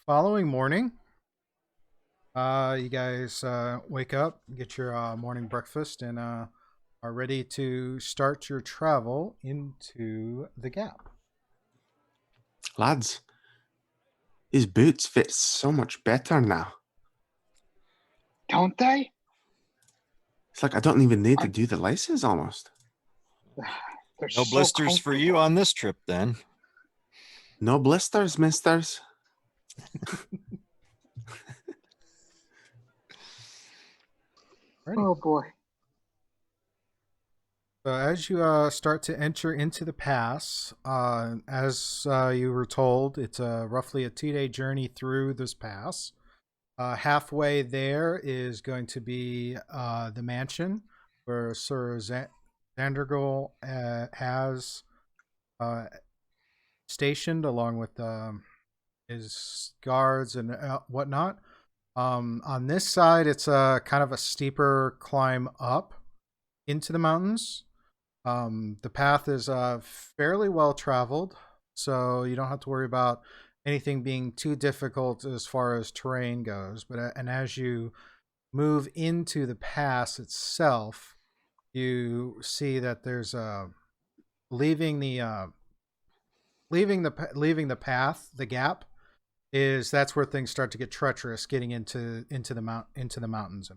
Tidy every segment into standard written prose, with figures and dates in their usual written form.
Following morning, you guys wake up, get your morning breakfast, and are ready to start your travel into the gap. Lads, his boots fit so much better now. Don't they? It's like I don't even need to do the laces almost. They're No so blisters for you comfortable. on this trip, then. No blisters, misters. Ready. Oh boy. So as you start to enter into the pass, as you were told, it's roughly a 2-day journey through this pass. Halfway there is going to be the mansion where Sir Zandergol has stationed along with his guards and whatnot. On this side, it's kind of a steeper climb up into the mountains. The path is fairly well traveled, so you don't have to worry about anything being too difficult as far as terrain goes. But and as you move into the pass itself, you see that there's leaving the path, the gap is that's where things start to get treacherous, getting into the mountains.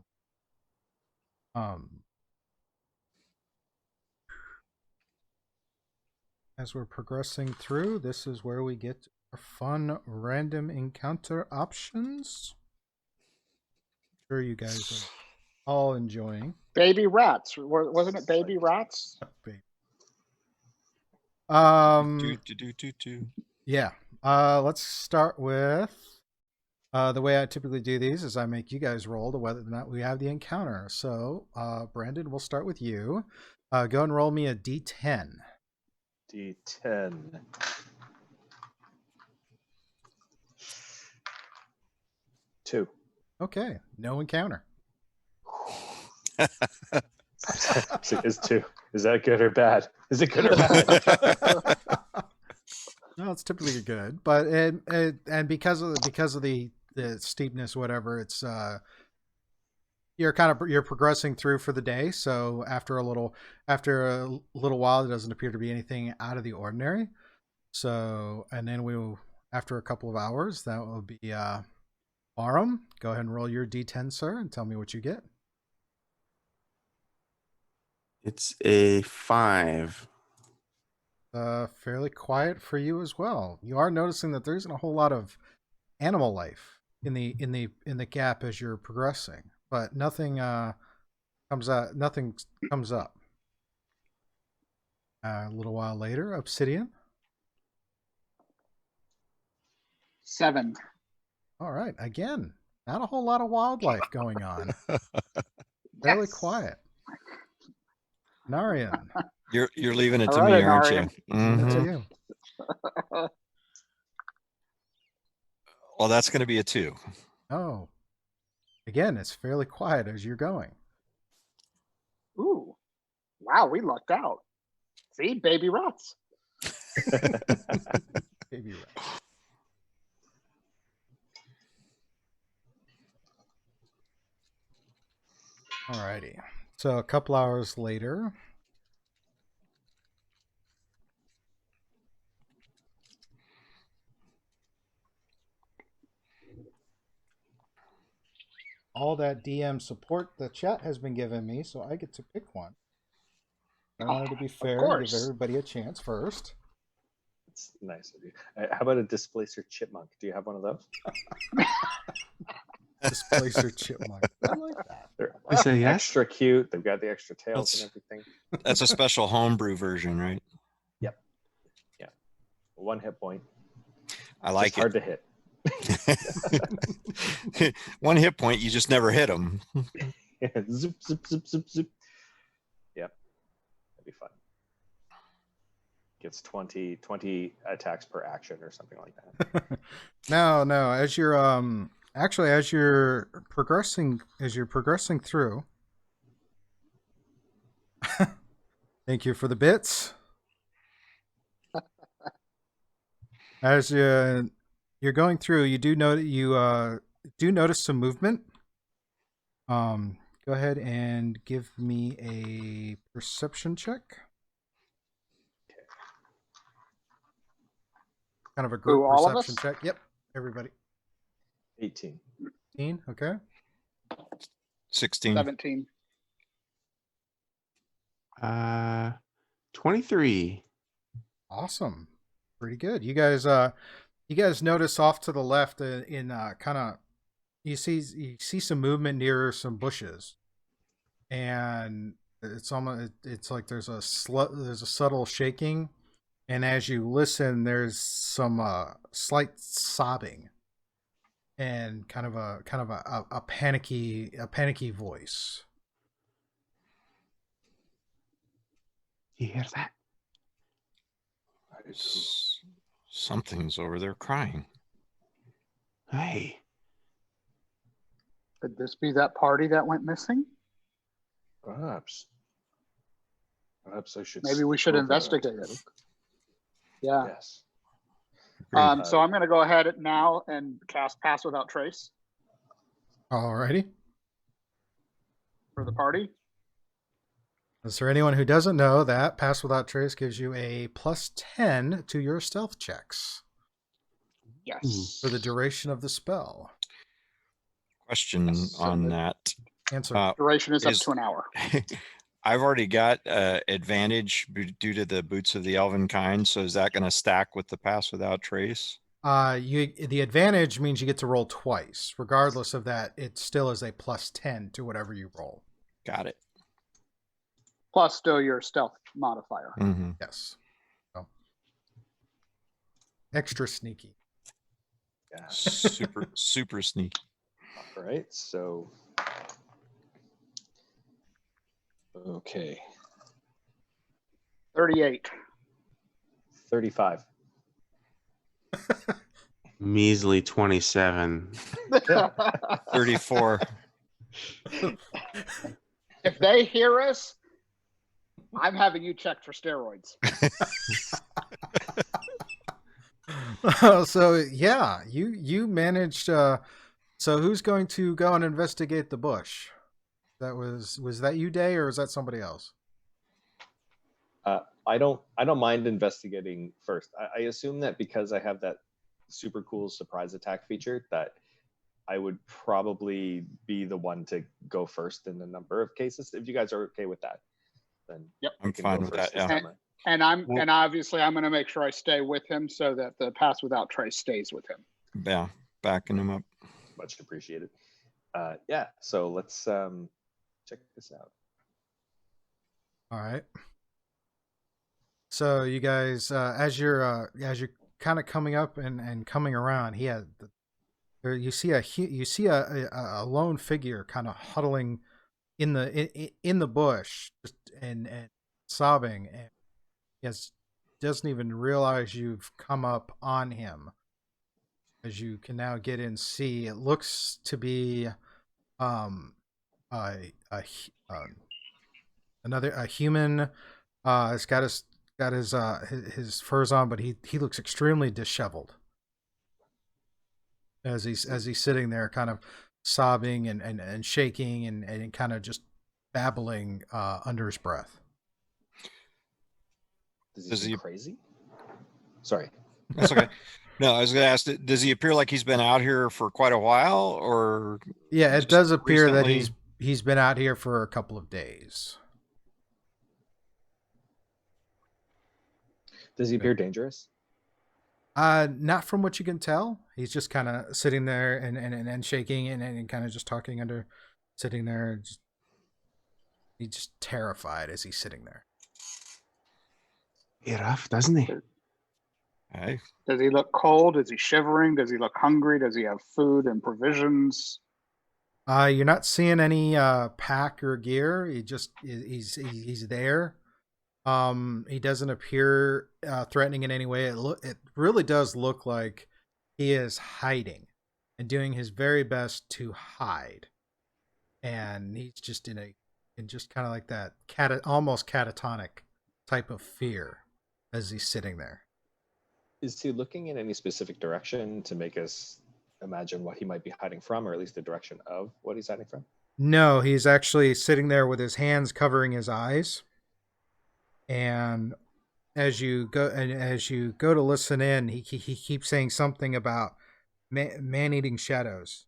As we're progressing through, this is where we get our fun random encounter options. I'm sure you guys are all enjoying. Baby rats. Wasn't it baby rats? Yeah. Let's start with the way I typically do these is I make you guys roll to whether or not we have the encounter. So, Brandon, we'll start with you. Go and roll me a D10. D10. Two. Okay, no encounter. Is two. Is that good or bad? Is it good or bad? No, it's typically good, but and because of the steepness, whatever, it's you're progressing through for the day. So after a little while, there doesn't appear to be anything out of the ordinary. So and then after a couple of hours, that will be Arum. Go ahead and roll your D10, sir, and tell me what you get. It's a 5. Fairly quiet for you as well. You are noticing that there isn't a whole lot of animal life in the gap as you're progressing, but nothing comes up. A little while later, Obsidian. 7. All right, again, not a whole lot of wildlife going on. Fairly quiet. Narian. You're leaving it All to right, me, aren't you? Narian. That's Mhm. you. Well, that's going to be a 2. Oh, again, it's fairly quiet as you're going. Ooh. Wow, we lucked out. See, baby rats. Baby rat. Alrighty. So a couple hours later. All that DM support the chat has been giving me, so I get to pick one. I wanted to be fair and give everybody a chance first. It's nice of you. How about a displacer chipmunk? Do you have one of those? Displacer chipmunk. I like that. They're I say yes. extra cute. They've got the extra tails and everything. That's a special homebrew version, right? Yep. Yeah. 1 hit point. I like Just hard to hit. it. 1 hit point, you just never hit them. Zoop, zip, zip, zip, zip. Yep. That'd be fun. Gets 20 attacks per action or something like that. No. As you're progressing through. Thank you for the bits. As you're going through, you do notice some movement. Go ahead and give me a perception check. Kind of a group Who, all of perception us? check. Yep, everybody. 18. 18, okay. 16. 17. 23. Awesome. Pretty good. You guys notice off to the left in kind of you see some movement near some bushes. And it's like there's a subtle shaking, and as you listen there's some slight sobbing and kind of a panicky voice. You hear that? Something's over there crying. Hey. Could this be that party that went missing? Perhaps. Perhaps I should. Maybe we should go for a investigate it. look. Yeah. Yes. So I'm going to go ahead now and cast Pass Without Trace Alrighty. for the party. Is there anyone who doesn't know that Pass Without Trace gives you a +10 to your stealth checks Yes. for the duration of the spell? Question Yes, so on the- that. Answer. Duration is up is- to an hour. I've already got advantage due to the boots of the elven kind. So is that going to stack with the pass without trace? The advantage means you get to roll twice. Regardless of that, it still is a +10 to whatever you roll. Got it. Plus still your stealth modifier. Mm-hmm. Yes. So, extra sneaky. Yeah. Super sneaky. All right. So. Okay. 38. 35. Measly 27. 34. If they hear us, I'm having you checked for steroids. So yeah, you managed. So who's going to go and investigate the bush? Was that you, Day, or is that somebody else? I don't mind investigating first. I assume that because I have that super cool surprise attack feature that I would probably be the one to go first in a number of cases. If you guys are okay with that, then Yep. we I'm can fine go with first that, this yeah. time. And obviously I'm going to make sure I stay with him so that the Pass Without Trace stays with him. Yeah, backing him up. Much appreciated. Yeah. So let's check this out. All right. So you guys, as you're kind of coming up and coming around, you see a lone figure kind of huddling in the bush, and sobbing, and he doesn't even realize you've come up on him. As you can now get in, see it looks to be a human. It's got his furs on, but he looks extremely disheveled as he's sitting there, kind of sobbing and shaking and kind of just babbling under his breath. Does he Does seem he- crazy? Sorry. That's okay. No, I was going to ask, does he appear like he's been out here for quite a while, or Yeah, it just does appear that recently? he's been out here for a couple of days. Does he appear dangerous? Not from what you can tell. He's just kind of sitting there and shaking and kind of just talking sitting there. He's just terrified as he's sitting there. He rough, doesn't he? Hey, Does he look cold? Is he shivering? Does he look hungry? Does he have food and provisions? You're not seeing any pack or gear. He's there. He doesn't appear threatening in any way. It really does look like he is hiding and doing his very best to hide. And he's just in just kind of like that almost catatonic type of fear as he's sitting there. Is he looking in any specific direction to make us imagine what he might be hiding from, or at least the direction of what he's hiding from? No, he's actually sitting there with his hands covering his eyes. And as you go to listen in, he keeps saying something about man-eating shadows.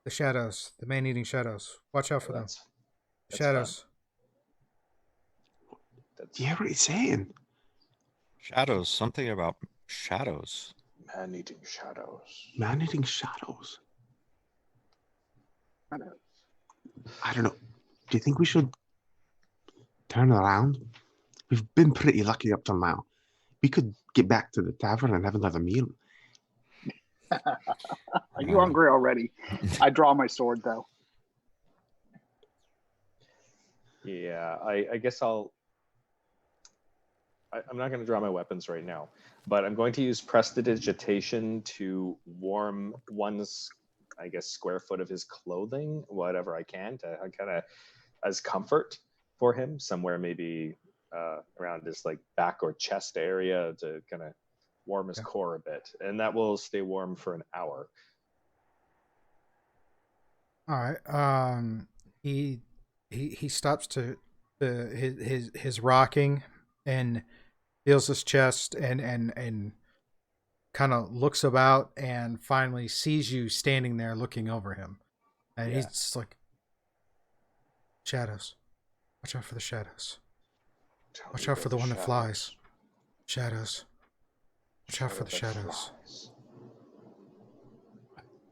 The shadows, the man-eating shadows. Watch out for them. That's Shadows. Do you hear what he's saying? Shadows, something about shadows. man-eating shadows. Man-eating shadows. Shadows. I don't know. Do you think we should turn around? We've been pretty lucky up till now. We could get back to the tavern and have another meal. Are you hungry already? I draw my sword though. Yeah, I guess I'm not going to draw my weapons right now, but I'm going to use prestidigitation to warm one's, I guess, square foot of his clothing, whatever I can, to kind of as comfort for him, somewhere maybe around his like back or chest area to kind of warm his core a bit, and that will stay warm for an hour. All right. He stops to his rocking and feels his chest and kind of looks about and finally sees you standing there looking over him. And he's just like, shadows. Watch out for the shadows. Watch out for the one that flies. Shadows. Watch out for the shadows.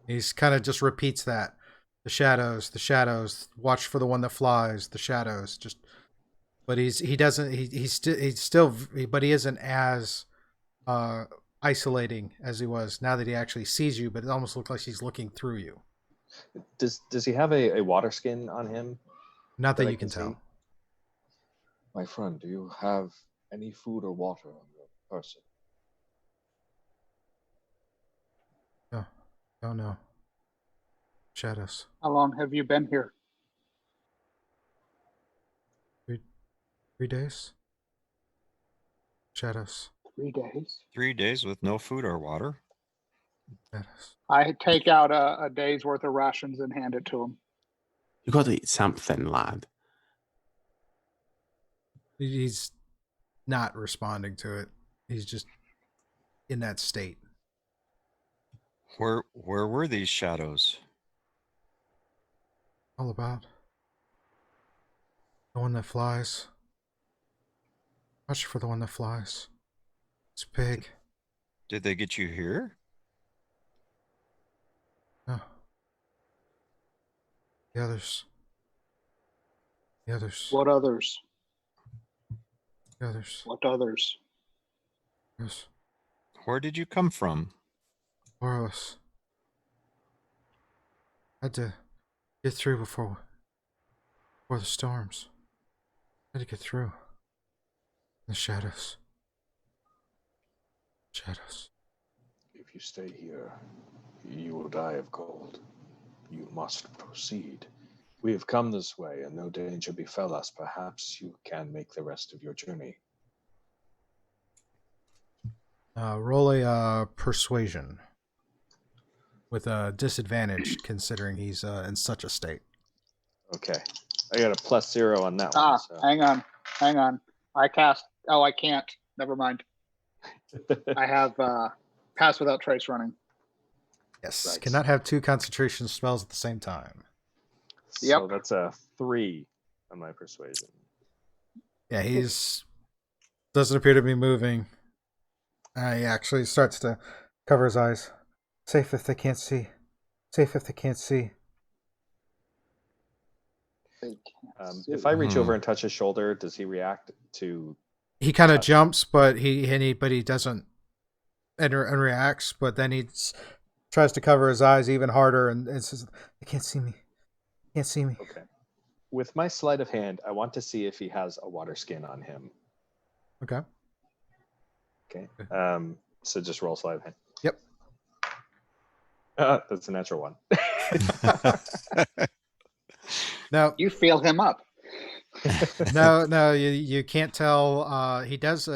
He's kind of just repeats that. The shadows, the shadows. Watch for the one that flies. The shadows. Just, but he isn't as isolating as he was now that he actually sees you. But it almost looks like he's looking through you. Does he have a water skin on him? Not that I you can tell. see? My friend, do you have any food or water on your person? No, no. Shadows. How long have you been here? 3 days. Shadows. 3 days. 3 days with no food or water. Shadows. I take out a day's worth of rations and hand it to him. You got to eat something, lad. He's not responding to it. He's just in that state. Where were these shadows? All about the one that flies. Watch for the one that flies. It's big. Did they get you here? No. The others. The others. What others? The others. What others? Yes. Where did you come from? 4 of us. Had to get through before the storms. Had to get through. The shadows. Shadows. If you stay here, you will die of cold. You must proceed. We have come this way, and no danger befell us. Perhaps you can make the rest of your journey. Roll a persuasion with a disadvantage, considering he's in such a state. Okay, I got a +0 on that Ah, one. So. hang on. I cast. Oh, I can't. Never mind. I have pass without trace running. Yes, Right. cannot have 2 concentration spells at the same time. So Yep. that's a 3 on my persuasion. Yeah, he's doesn't appear to be moving. He actually starts to cover his eyes. Safe if they can't see. Safe if they can't see. They can't If see. I reach over and touch his shoulder, does he react to? He kind of Touch. jumps, but he doesn't and reacts. But then he tries to cover his eyes even harder and says, "They can't see me. Can't see me." Okay. With my sleight of hand, I want to see if he has a water skin on him. Okay. Okay. So just roll sleight of hand. Yep. That's a natural one. No, You feel him up. no, you can't tell. He does.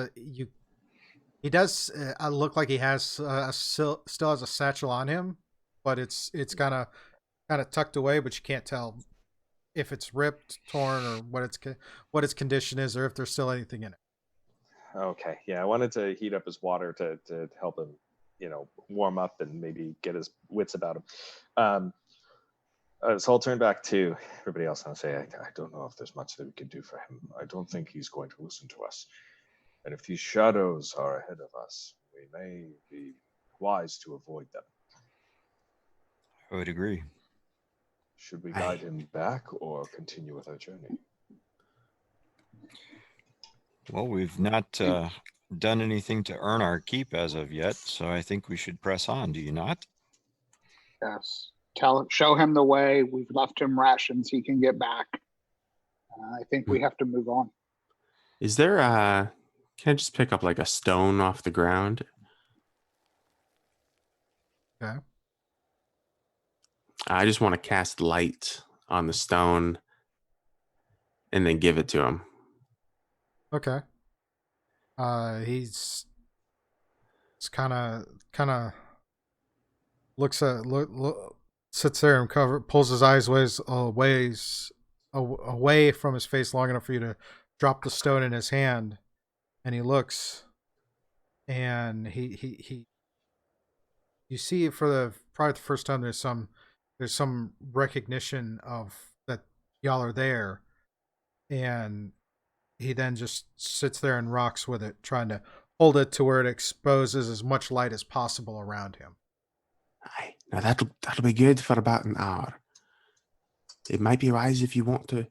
He does look like he has still has a satchel on him, but it's kind of tucked away, but you can't tell if it's ripped, torn, or what its condition is, or if there's still anything in it. Okay, yeah, I wanted to heat up his water to help him, warm up and maybe get his wits about him. So I'll turn back to everybody else and I'll say, I don't know if there's much that we can do for him. I don't think he's going to listen to us. And if these shadows are ahead of us, we may be wise to avoid them. I would agree. Should we guide him back or continue with our journey? Well, we've not done anything to earn our keep as of yet, so I think we should press on. Do you not? Yes. Show him the way. We've left him rations. He can get back. I think we have to move on. Is there can I just pick up like a stone off the ground? Okay. I just want to cast light on the stone and then give it to him. Okay. He's kind of sits there and pulls his eyes away from his face long enough for you to drop the stone in his hand, and he looks, and he you see for probably the first time there's some recognition of that y'all are there, and he then just sits there and rocks with it, trying to hold it to where it exposes as much light as possible around him. Aye. Now that'll be good for about an hour. It might be wise if you want to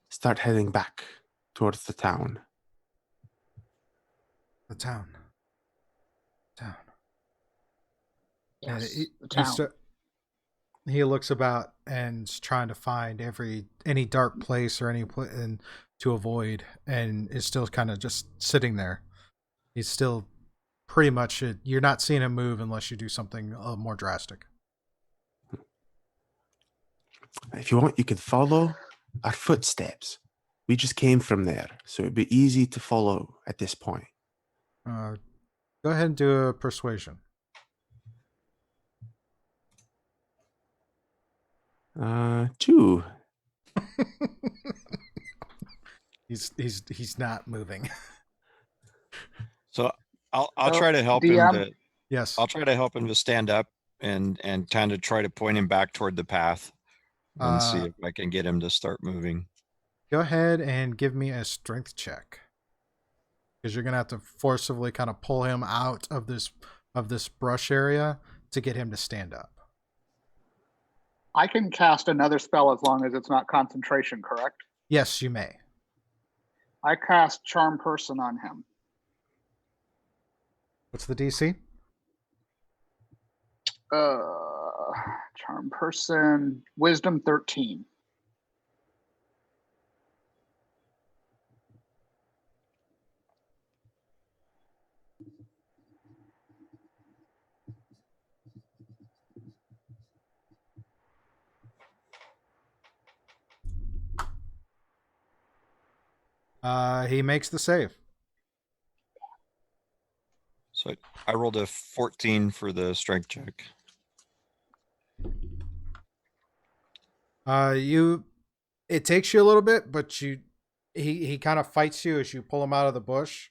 start heading back towards the town. The town. Yes, And the town. he looks about and is trying to find any dark place or and to avoid, and is still kind of just sitting there. He's still pretty much you're not seeing him move unless you do something more drastic. If you want, you can follow our footsteps. We just came from there, so it'd be easy to follow at this point. Go ahead and do a persuasion. 2. He's not moving. So I'll So, try to help DM? him to. Yes. I'll try to help him to stand up and kind of try to point him back toward the path and see if I can get him to start moving. Go ahead and give me a strength check, because you're gonna have to forcibly kind of pull him out of this brush area to get him to stand up. I can cast another spell as long as it's not concentration, correct? Yes, you may. I cast Charm Person on him. What's the DC? Charm Person, Wisdom 13. He makes the save. So I rolled a 14 for the strength check. It takes you a little bit, but he kind of fights you as you pull him out of the bush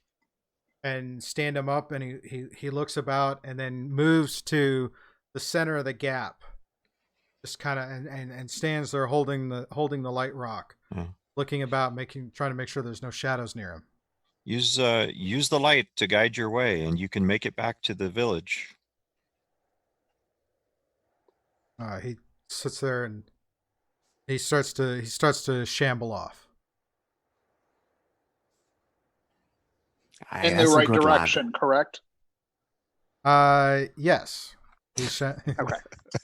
and stand him up, and he looks about and then moves to the center of the gap, just kind of and stands there holding the light rock, looking about, trying to make sure there's no shadows near him. Use the light to guide your way, and you can make it back to the village. He sits there and he starts to shamble off. Aye, In the that's a right good lad. direction, correct? Yes. He's Okay.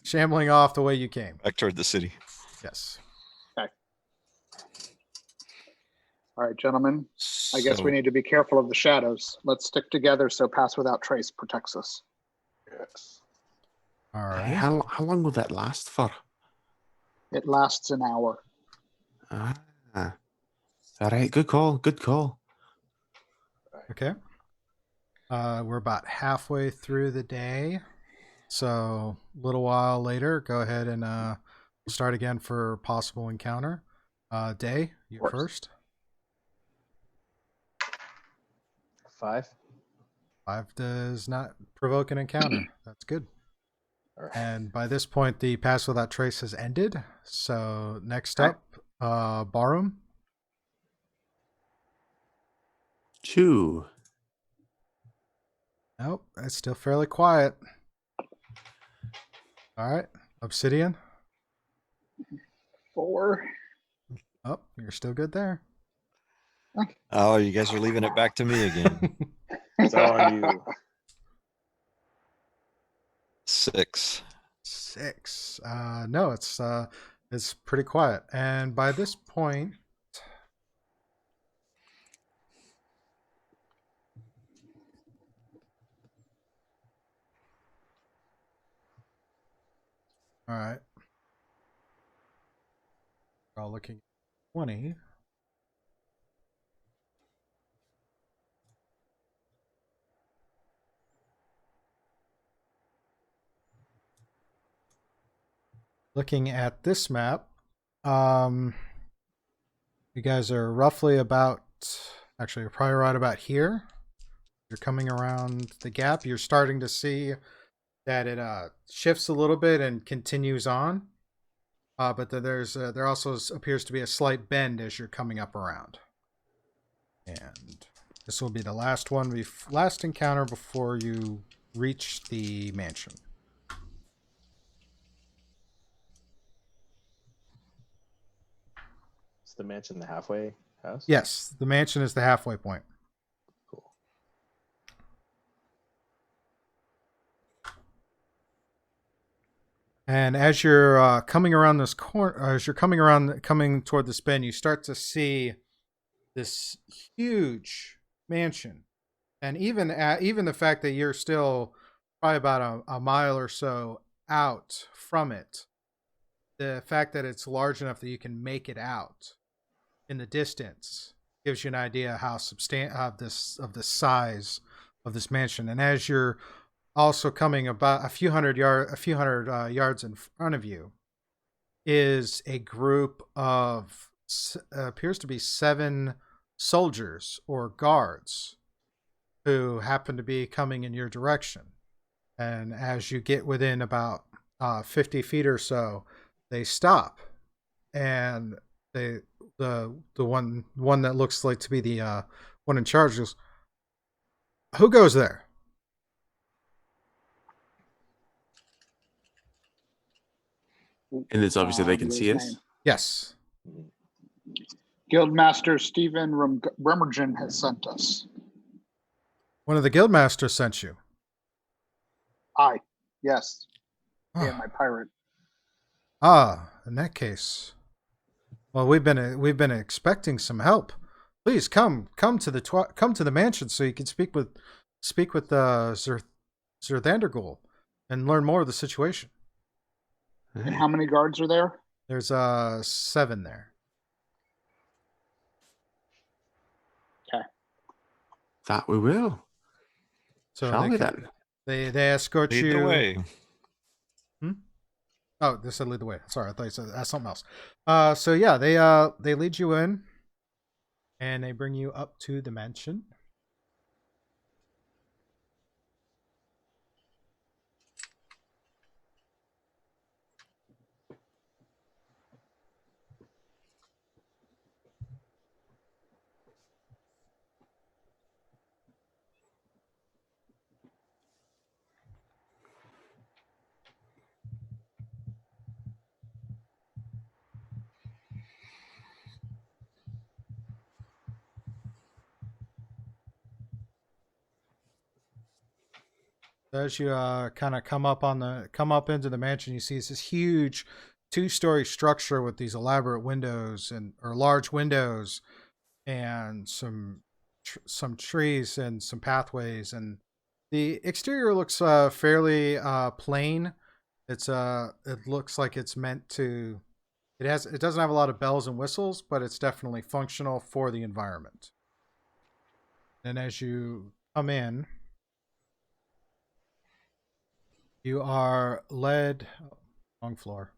shambling off the way you came. Back toward the city. Yes. All right, gentlemen. I guess we need to be careful of the shadows. Let's stick together so Pass Without Trace protects us. Yes. All Aye, right. how long will that last for? It lasts an hour. Ah. All right, good call. Okay. We're about halfway through the day. So a little while later, go ahead and start again for possible encounter. Day, you course. first. 5. 5 does not provoke an encounter. That's good. All right. And by this point, the pass without trace has ended. So next Okay. up, Barum. Chew. Nope, it's still fairly quiet. All right, Obsidian. 4. Oh, you're still good there. Oh, you guys are leaving it back to me again. It's all on you. 6. 6. No, it's pretty quiet. And by this point, all right. We're all looking at 20. Looking at this map, you guys are roughly about, actually, you're probably right about here. You're coming around the gap. You're starting to see that it shifts a little bit and continues on. But then there also appears to be a slight bend as you're coming up around. And this will be the last one, last encounter before you reach the mansion. Is the mansion the halfway house? Yes, the mansion is the halfway point. Cool. And as you're coming around this corner, as you're coming toward this bend, you start to see this huge mansion, and even the fact that you're still probably about a mile or so out from it, the fact that it's large enough that you can make it out in the distance gives you an idea how of the size of this mansion. And as you're also coming about a few hundred yards in front of you is a group of appears to be 7 soldiers or guards who happen to be coming in your direction. And as you get within about 50 feet or so, they stop, and the one that looks like to be the one in charge goes, "Who goes there?" And it's obviously they can see us. Yes. Guildmaster Stephen Remmergen has sent us. One of the guildmasters sent you. I, yes, Ah. and my pirate. In that case, well, we've been expecting some help. Please come to the mansion so you can speak with Zerthandergul and learn more of the situation. And how many guards are there? There's 7 there. That we will. So Shall we they then? they escort Lead you. the way. Oh, they said lead the way. Sorry, I thought you said that's something else. So yeah, they lead you in, and they bring you up to the mansion. As you kind of come up into the mansion, you see this huge 2-story structure with these elaborate windows or large windows, and some trees and some pathways. And the exterior looks fairly plain. It looks like it's meant to. It doesn't have a lot of bells and whistles, but it's definitely functional for the environment. And as you come in, You are led. Oh, wrong floor.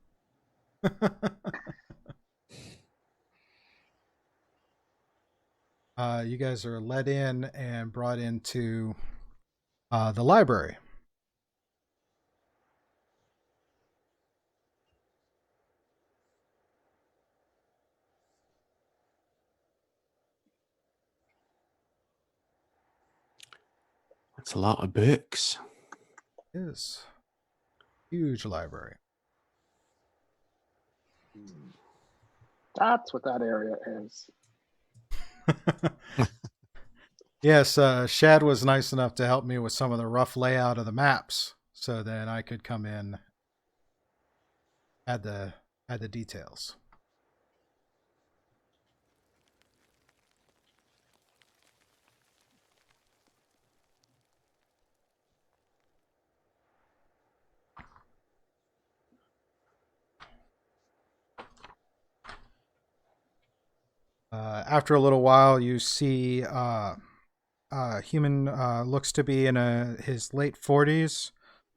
You guys are led in and brought into the library. That's a lot of books. It is huge library. That's what that area is. Yes, Shad was nice enough to help me with some of the rough layout of the maps, so then I could come in, add the details. After a little while, you see human looks to be in his late 40s,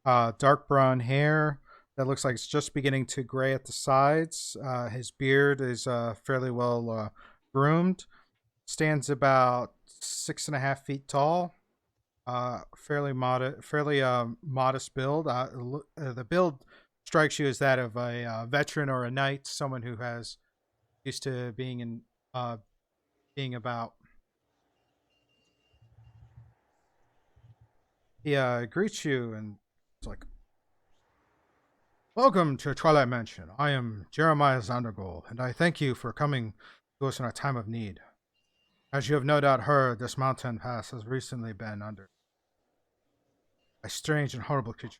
dark brown hair that looks like it's just beginning to gray at the sides. His beard is fairly well groomed, stands about 6.5 feet tall. Fairly modest build. The build strikes you as that of a veteran or a knight, someone who has used to being about. He greets you and it's like, "Welcome to Twilight Mansion. I am Jeremiah Zandergol, and I thank you for coming to us in our time of need. As you have no doubt heard, this mountain pass has recently been under a strange and horrible creature.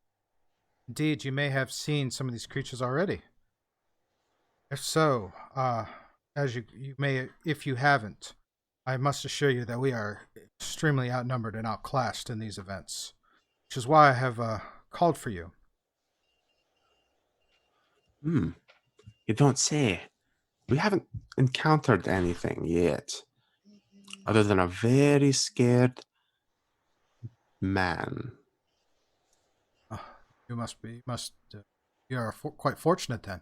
Indeed, you may have seen some of these creatures already. If so, as you may, if you haven't, I must assure you that we are extremely outnumbered and outclassed in these events, which is why I have called for you." You don't say. We haven't encountered anything yet, other than a very scared man. You you are quite fortunate then.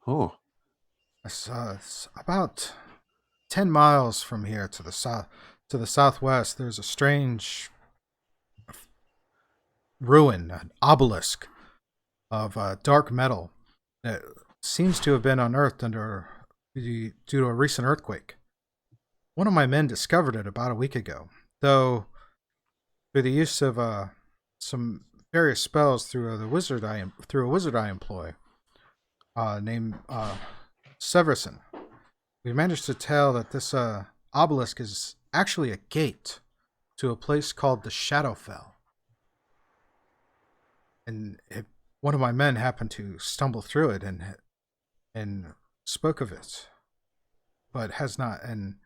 Oh, It's about 10 miles from here to the southwest. There's a strange ruin, an obelisk of dark metal that seems to have been unearthed due to a recent earthquake. One of my men discovered it about a week ago, though through the use of some various spells through a wizard I employ, named Severson. We managed to tell that this obelisk is actually a gate to a place called the Shadowfell. And one of my men happened to stumble through it and spoke of it, but has not, and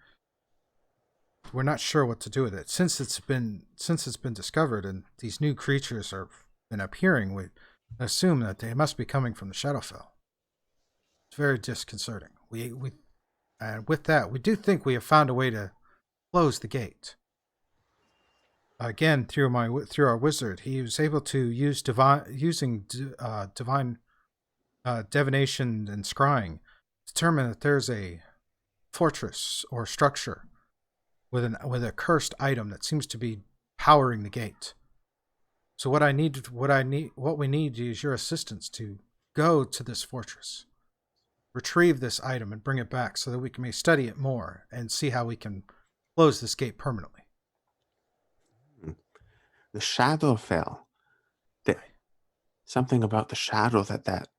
we're not sure what to do with it since it's been discovered, and these new creatures are been appearing. We assume that they must be coming from the Shadowfell. It's very disconcerting. With that, we do think we have found a way to close the gate. Again, through our wizard, he was able to use divine divination and scrying, determine that there's a fortress or structure with a cursed item that seems to be powering the gate. So what we need is your assistance to go to this fortress, retrieve this item, and bring it back so that we can study it more and see how we can close this gate permanently. the shadow fell. Something about the shadow that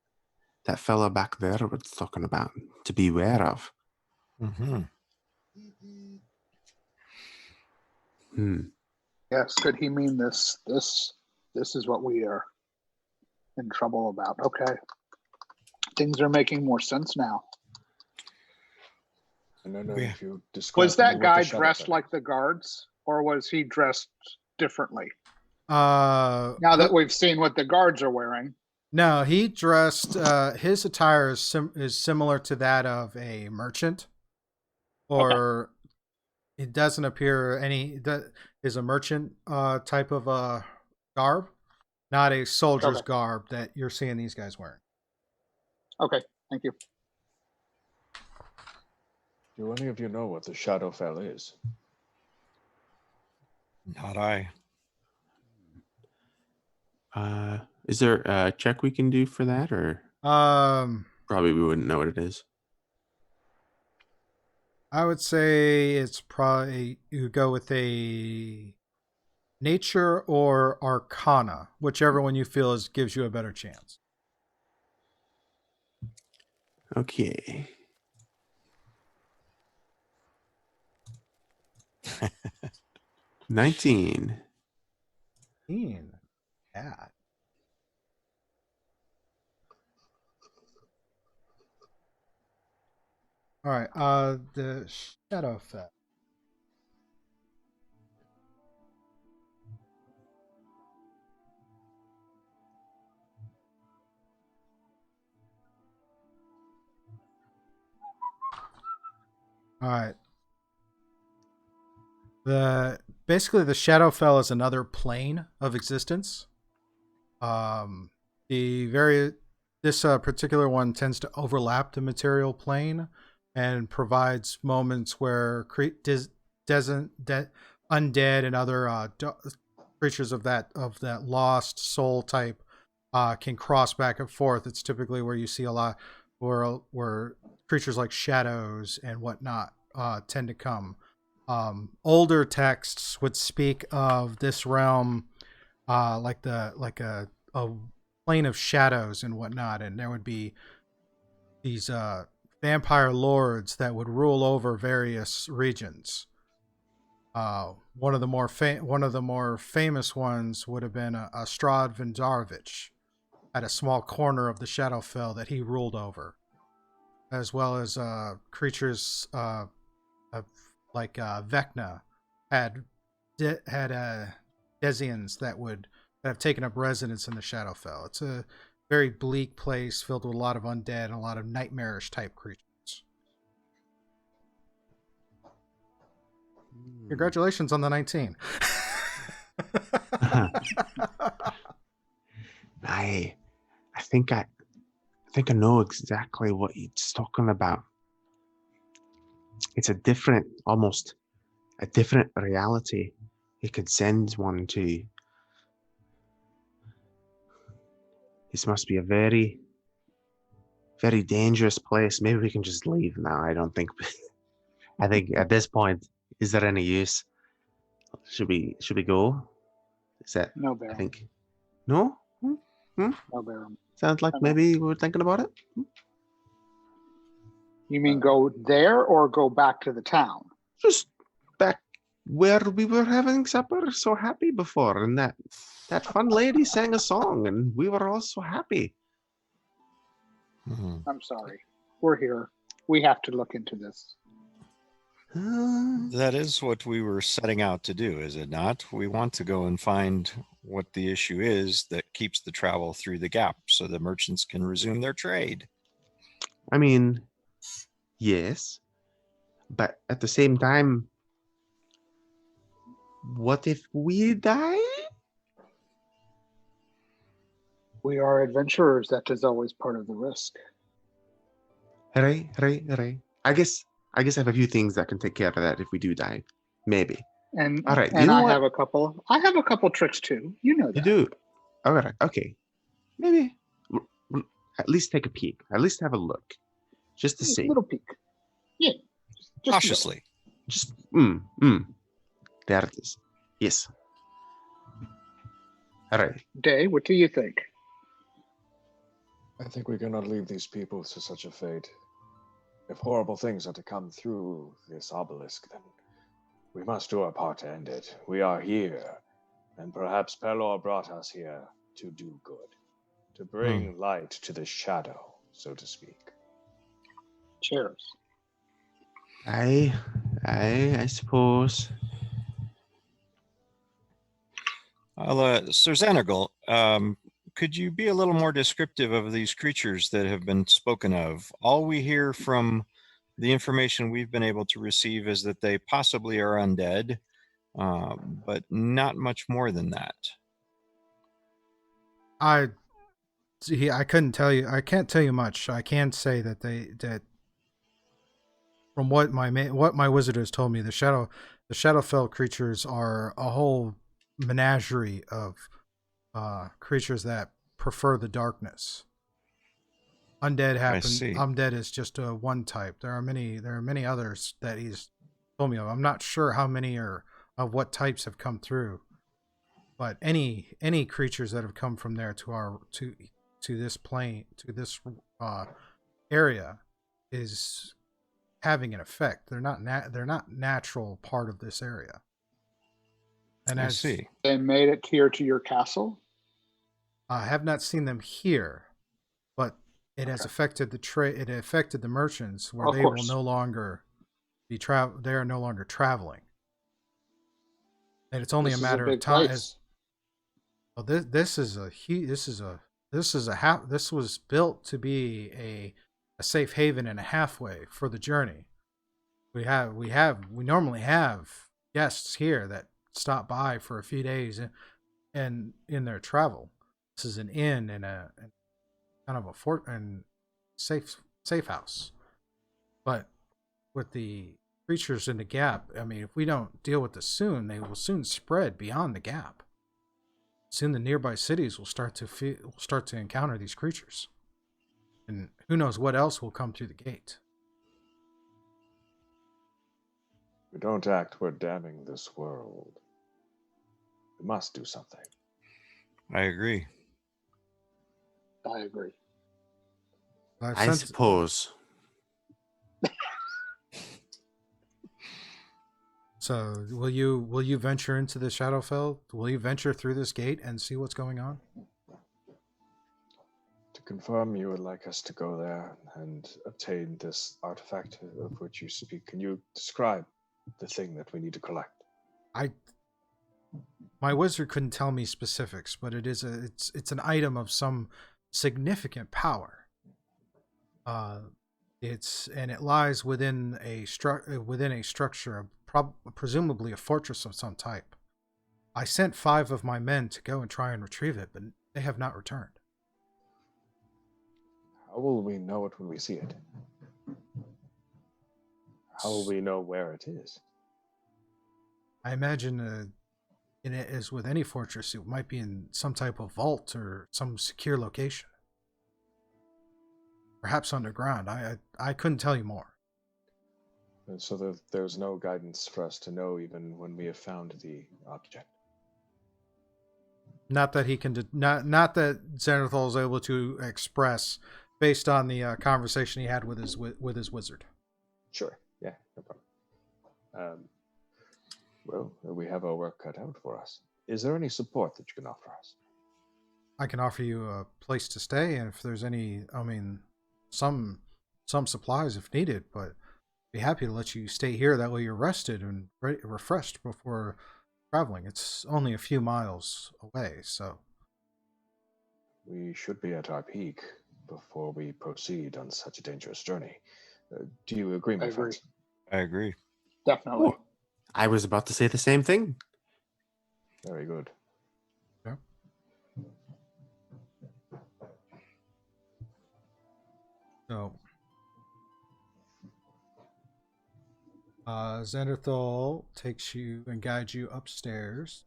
fella back there was talking about to beware of. Mm-hmm. Yes, could he mean this? This is what we are in trouble about. Okay. Things are making more sense now. And I know Yeah. if you describe Was to me that what guy the shadow dressed fell- like the guards, or was he dressed differently? Now Now that we've seen what the guards are wearing. No, he dressed. His attire is similar to that of a merchant, or it doesn't appear that is a merchant type of garb. not a soldier's Okay. garb that you're seeing these guys wearing. Okay, thank you. Do any of you know what the Shadowfell is? Not I. Is there a check we can do for that, or probably we wouldn't know what it is? I would say it's probably you go with a nature or arcana, whichever one you feel gives you a better chance. Okay. $19. Cat. All right. The Shadowfell. All right. Basically the Shadowfell is another plane of existence. This particular one tends to overlap the material plane and provides moments where undead and other creatures of that lost soul type can cross back and forth. It's typically where you see a lot where creatures like shadows and whatnot tend to come. Older texts would speak of this realm like a plane of shadows and whatnot, and there would be these vampire lords that would rule over various regions. One of the more famous ones would have been Strahd Vendarovich, at a small corner of the Shadowfell that he ruled over, as well as creatures like Vecna had Desians that have taken up residence in the Shadowfell. It's a very bleak place filled with a lot of undead and a lot of nightmarish type creatures. Congratulations on the 19. I think I know exactly what he's talking about. It's almost a different reality. It could send one to. This must be a very, very dangerous place. Maybe we can just leave now. I don't think. I think at this point, is there any use? Should we go? Is that? No, I Baron. think. No. No, Baron. Sounds like maybe we're thinking about it. You mean go there or go back to the town? Just back where we were having supper, so happy before, and that fun lady sang a song, and we were all so happy. I'm sorry. We're here. We have to look into this. That is what we were setting out to do, is it not? We want to go and find what the issue is that keeps the travel through the gap so the merchants can resume their trade. I mean, yes, but at the same time, what if we die? We are adventurers. That is always part of the risk. Right. I guess I have a few things that can take care of that if we do die. Maybe. And All right. and You know I what? have a couple. I have a couple tricks too. You know that. You do. All right. Okay. Maybe at least take a peek. At least have a look, just to see. A little peek. Yeah. Just Cautiously. Just There it is. Yes. All right. Day, what do you think? I think we cannot leave these people to such a fate. If horrible things are to come through this obelisk, then we must do our part to end it. We are here, and perhaps Pelor brought us here to do good, to bring light to the shadow, so to speak. Cheers. I suppose. Sir Xanagal, could you be a little more descriptive of these creatures that have been spoken of? All we hear from the information we've been able to receive is that they possibly are undead, but not much more than that. I see. I couldn't tell you. I can't tell you much. I can say that that from what my wizard has told me, the Shadowfell creatures are a whole menagerie of creatures that prefer the darkness. I see. Undead is just one type. There are many others that he's told me of. I'm not sure how many are of what types have come through, but any creatures that have come from there to this plane, to this area, is having an effect. They're not natural part of this area. And I as see. They made it here to your castle. I have not seen them here, but it has Okay. affected the trade. It affected the merchants where Of they will course. no longer be travel. They are no longer traveling, and it's only This a is matter of big time. place. Well, this is a this was built to be a safe haven and a halfway for the journey. We normally have guests here that stop by for a few days and in their travel. This is an inn and a kind of a fort and safe house. But with the creatures in the gap, I mean, if we don't deal with this soon, they will soon spread beyond the gap. Soon the nearby cities will start to encounter these creatures, and who knows what else will come through the gate. If we don't act, we're damning this world. We must do something. I agree. I agree. I suppose. So, will you venture into the Shadowfell? Will you venture through this gate and see what's going on? To confirm, you would like us to go there and obtain this artifact of which you speak. Can you describe the thing that we need to collect? My wizard couldn't tell me specifics, but it's an item of some significant power. It lies within a structure, presumably a fortress of some type. I sent 5 of my men to go and try and retrieve it, but they have not returned. How will we know it when we see it? How will we know where it is? I imagine it is with any fortress. It might be in some type of vault or some secure location. Perhaps underground. I couldn't tell you more. And so there's no guidance for us to know even when we have found the object. Not that he can. Not that Xanathol is able to express based on the conversation he had with his wizard. Sure. Yeah, no problem. Well, we have our work cut out for us. Is there any support that you can offer us? I can offer you a place to stay, and if there's any, I mean, some supplies if needed, but be happy to let you stay here. That way you're rested and refreshed before traveling. It's only a few miles away, so. We should be at our peak before we proceed on such a dangerous journey. Do you agree, my I agree. friends? I agree. Definitely. Oh, I was about to say the same thing. Very good. Yeah. So, Xanderthal takes you and guides you upstairs.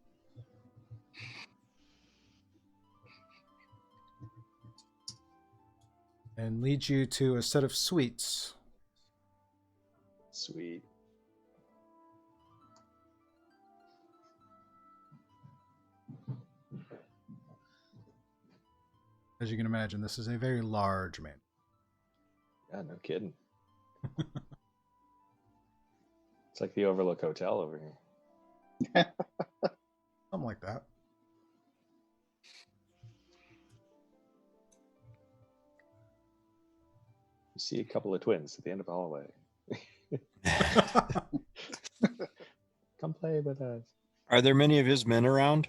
And leads you to a set of suites. Sweet. As you can imagine, this is a very large man. Yeah, no kidding. It's like the Overlook Hotel over here. Something like that. You see a couple of twins at the end of the hallway. Come play with us. Are there many of his men around?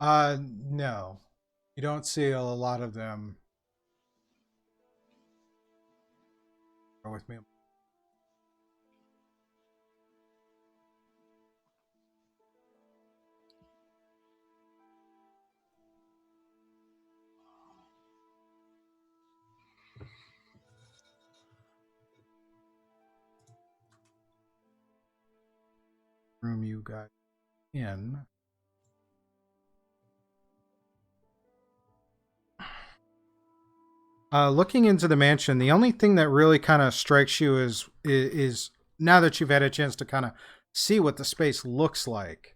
No. You don't see a lot of them. Bear with me. room you got in. Looking into the mansion, the only thing that really kind of strikes you is now that you've had a chance to kind of see what the space looks like,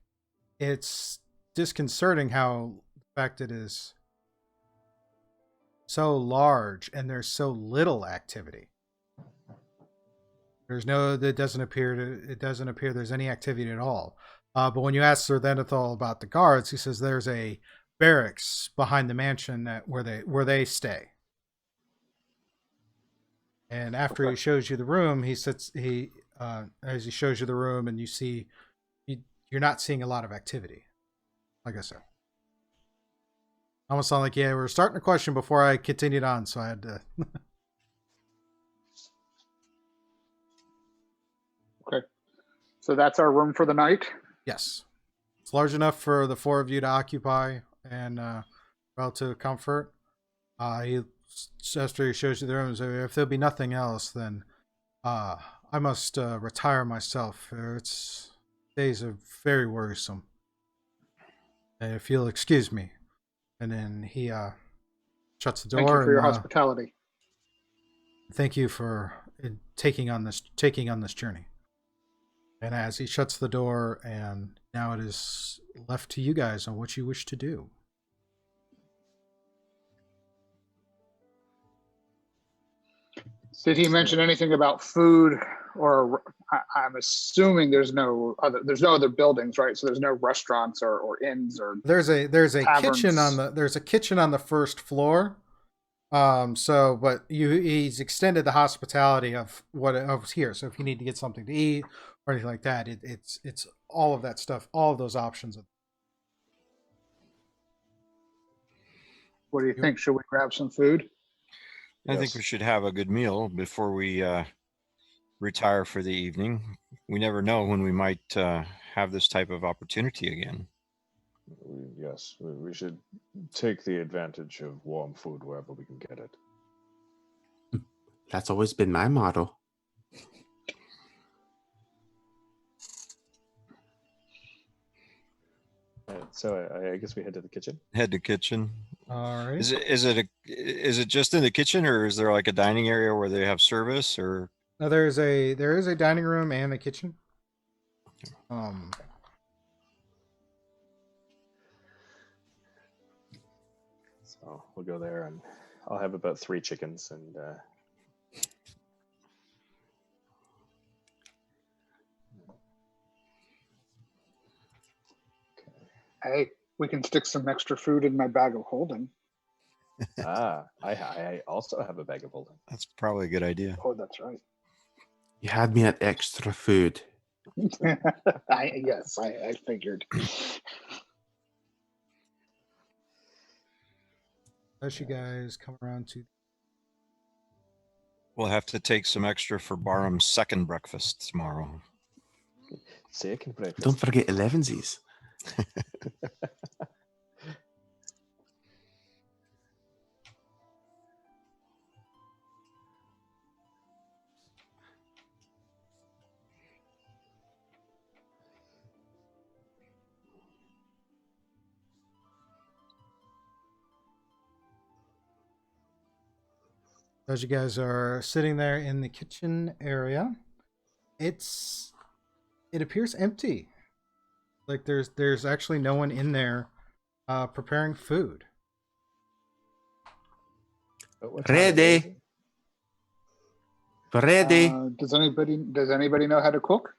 it's disconcerting how the fact it is so large and there's so little activity. It doesn't appear there's any activity at all. But when you ask Sir Denethal about the guards, he says there's a barracks behind the mansion where they stay. And after he shows you the room, as he shows you the room, and you're not seeing a lot of activity. Like I said, almost sound like we were starting a question before I continued on, so I had to. Okay, so that's our room for the night. Yes, it's large enough for the four of you to occupy and relative comfort. After he shows you the room, if there'll be nothing else, then I must retire myself. Days are very worrisome. If you'll excuse me. And then he shuts the door. Thank you for your and, hospitality. Thank you for taking on this journey. And as he shuts the door, and now it is left to you guys on what you wish to do. Did he mention anything about food, or I'm assuming there's no other buildings, right? So there's no restaurants or inns or there's a taverns. kitchen on the first floor. He's extended the hospitality of what's here. So if you need to get something to eat or anything like that, it's all of that stuff, all of those options. What do you think? Should we grab some food? I think we should have a good meal before we retire for the evening. We never know when we might have this type of opportunity again. Yes, we should take the advantage of warm food wherever we can get it. That's always been my motto. So I guess we head to the kitchen. Head to kitchen. All right. Is it just in the kitchen, or is there like a dining area where they have service? Or No, there is a dining room and a kitchen. So we'll go there, and I'll have about 3 chickens and. Hey, we can stick some extra food in my bag of holding. I also have a bag of holding. that's probably a good idea. Oh, that's right. You had me at extra food. I figured. As you guys come around to, We'll have to take some extra for Barham's second breakfast tomorrow. Second breakfast. Don't forget 11sies. as you guys are sitting there in the kitchen area, it appears empty. Like there's actually no one in there preparing food. Ready. Ready. Does anybody know how to cook?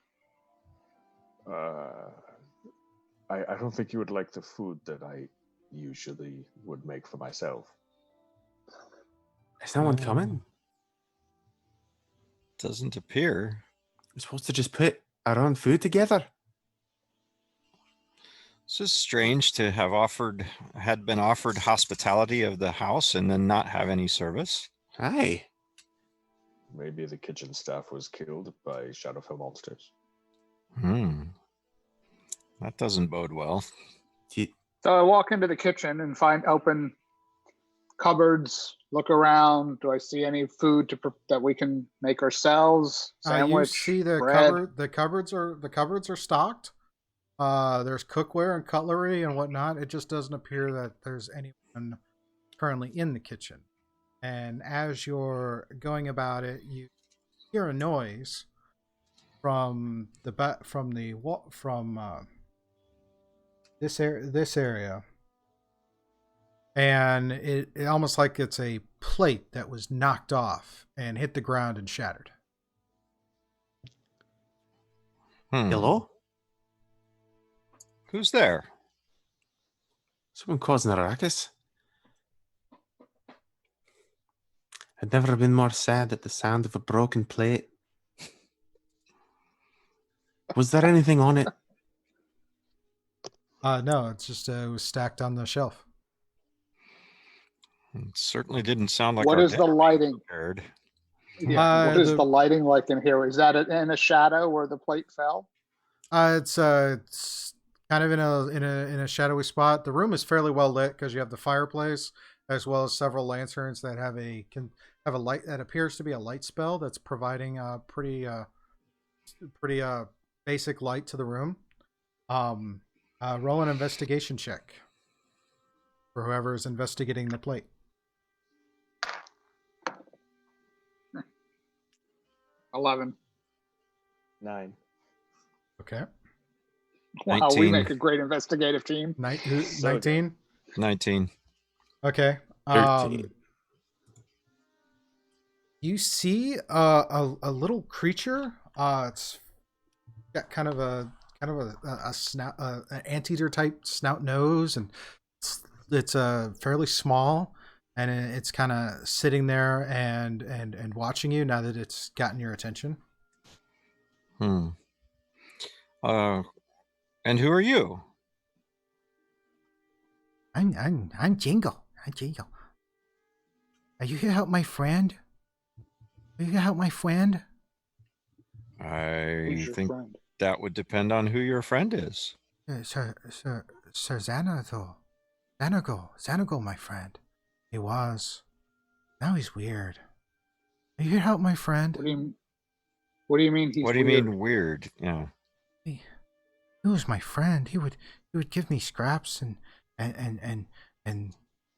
I don't think you would like the food that I usually would make for myself. Is no one coming? Doesn't appear. We're supposed to just put our own food together. It's just strange to had been offered hospitality of the house and then not have any service. Aye. Maybe the kitchen staff was killed by Shadowfell monsters. That doesn't bode well. So I walk into the kitchen and find open cupboards. Look around. Do I see any food that we can make ourselves? Sandwich, You see the bread. cupboard. The cupboards are stocked. There's cookware and cutlery and whatnot. It just doesn't appear that there's anyone currently in the kitchen. And as you're going about it, you hear a noise from this area, and it almost like it's a plate that was knocked off and hit the ground and shattered. Hello? Who's there? Someone causing a ruckus? I'd never been more sad at the sound of a broken plate. Was there anything on it? No, it's just it was stacked on the shelf. It certainly didn't sound like What our is the dinner was lighting? prepared. Yeah. What is the- the lighting like in here? Is that in a shadow where the plate fell? It's kind of in a shadowy spot. The room is fairly well lit because you have the fireplace as well as several lanterns that have a light that appears to be a light spell that's providing a pretty basic light to the room. Roll an investigation check for whoever is investigating the plate. 11. 9. Okay. Wow, we 19. make a great investigative team. 19. 19. Okay. 13. You see a little creature. It's got kind of a snout, an anteater type snout nose, and it's fairly small, and it's kind of sitting there and watching you now that it's gotten your attention. And who are you? I'm Jingle. I'm Jingle. Are you here to help my friend? Are you here to help my friend? I Who's your think friend? that would depend on who your friend is. Sir Xanago. Xanago, my friend. He was. Now he's weird. Are you here to help my friend? What do you mean he's What do you weird? mean weird? Yeah. He was my friend. He would give me scraps and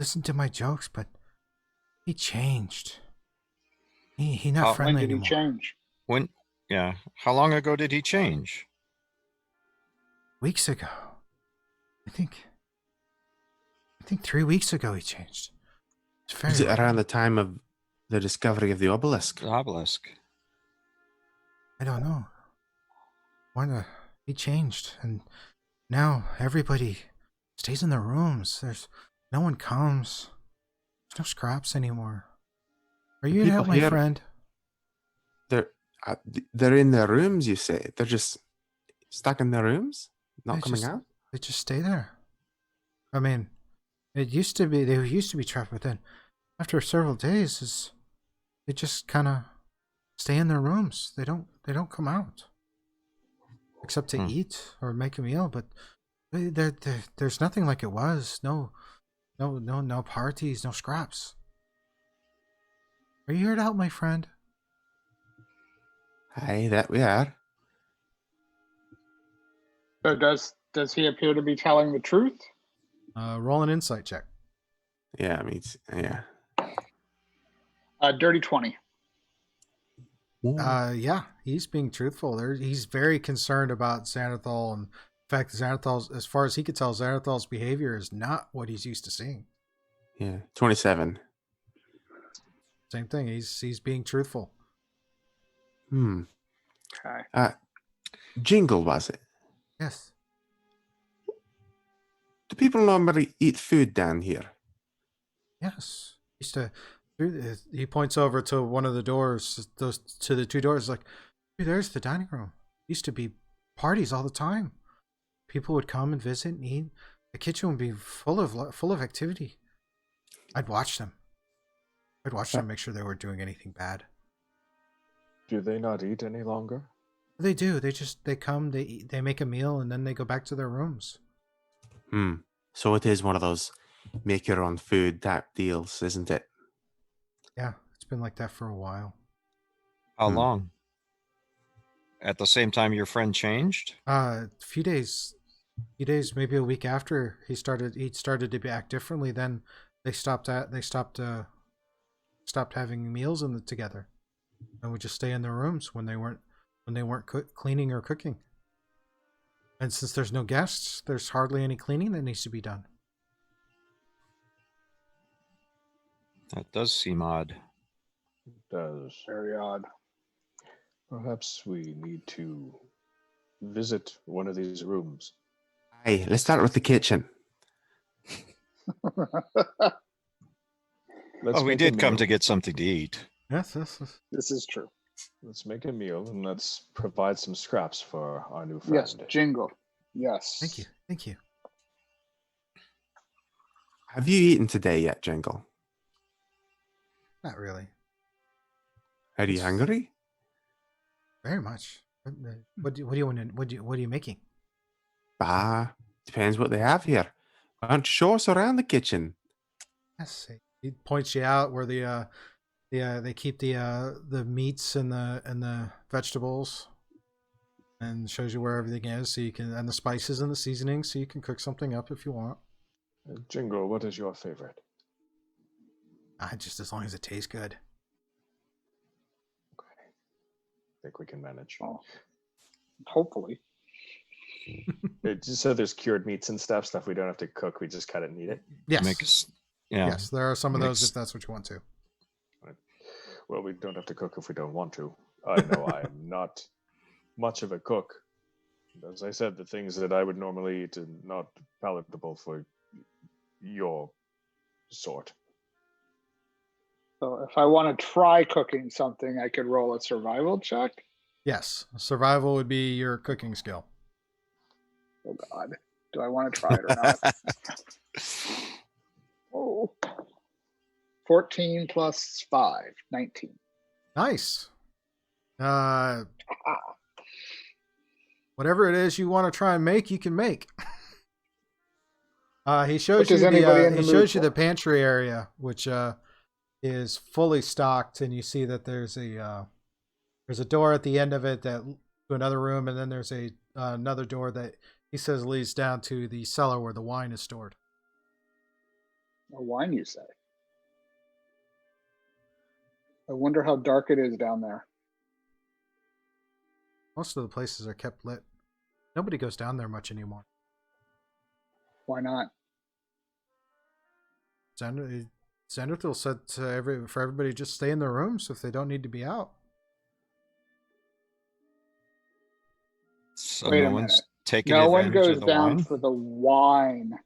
listen to my jokes, but he changed. He not When friendly When did he anymore. change? When? Yeah. How long ago did he change? Weeks ago. I think 3 weeks ago he changed. It's very Was it weird. around the time of the discovery of the obelisk? The obelisk. I don't know. He changed, and now everybody stays in their rooms. There's no one comes. There's no scraps anymore. Are you here to help my People here- friend? They're in their rooms, you say? They're just stuck in their rooms? Not They coming just- out? They just stay there. I mean, they used to be trapped within. After several days, they just kind of stay in their rooms. They don't come out, except to eat or make a meal. But there's nothing like it was. No parties, no scraps. Are you here to help my friend? Aye, that we are. So does he appear to be telling the truth? Roll an insight check. Yeah, I mean, yeah. Dirty 20. Yeah, he's being truthful. He's very concerned about Xanathal, and in fact, Xanathal's, as far as he could tell, Xanathal's behavior is not what he's used to seeing. Yeah, 27. Same thing. He's being truthful. Okay. Jingle, was it? Yes. Do people normally eat food down here? Yes. He points over to one of the doors, to the two doors, like, "Dude, there's the dining room. Used to be parties all the time. People would come and visit and eat. The kitchen would be full of activity. I'd watch them. Make sure they weren't doing anything bad. Do they not eat any longer? They do. They come, they eat, they make a meal, and then they go back to their rooms. So it is one of those make your own food type deals, isn't it? Yeah, it's been like that for a while. How long? At the same time your friend changed? A few days few days, maybe a week after he started to act differently. Then they stopped having meals together, and would just stay in their rooms when they weren't cleaning or cooking. And since there's no guests, there's hardly any cleaning that needs to be done. That does seem odd. It does. Very odd. Perhaps we need to visit one of these rooms. Hey, let's start with the kitchen. Let's We make a did come meal. to get something to eat. Yes. This is true. Let's make a meal and let's provide some scraps for our new friend. Yes, Jingle. Yes. Thank you. Have you eaten today yet, Jingle? Not really. Are you hungry? Very much. What do you want? What are you making? Depends what they have here. Why don't you show us around the kitchen? Yes. He points you out where they keep the meats and the vegetables, and shows you where everything is, so you can, and the spices and the seasonings, so you can cook something up if you want. Jingle, what is your favorite? Just as long as it tastes good. Okay. I think we can manage. Oh, hopefully. It just so there's cured meats and stuff we don't have to cook. We just cut it and eat it. Yes. Make us, yeah. Yes, there are some of those Makes- if that's what you want to. Well, we don't have to cook if we don't want to. I know I am not much of a cook. As I said, the things that I would normally eat are not palatable for your sort. So if I want to try cooking something, I could roll a survival check. Yes, survival would be your cooking skill. Oh God, do I want to try it or not? Oh. 14 plus 5, 19. Nice. Whatever it is you want to try and make, you can make. He shows What you is anybody in the he mood shows you for? the pantry area, which is fully stocked, and you see that there's a door at the end of it that to another room, and then there's another door that he says leads down to the cellar where the wine is stored. A wine, you say? I wonder how dark it is down there. Most of the places are kept lit. Nobody goes down there much anymore. Why not? Xanderthal said for everybody to just stay in their rooms if they don't need to be out. So Wait no a one's minute. taking No one advantage goes of the down wine? for the wine.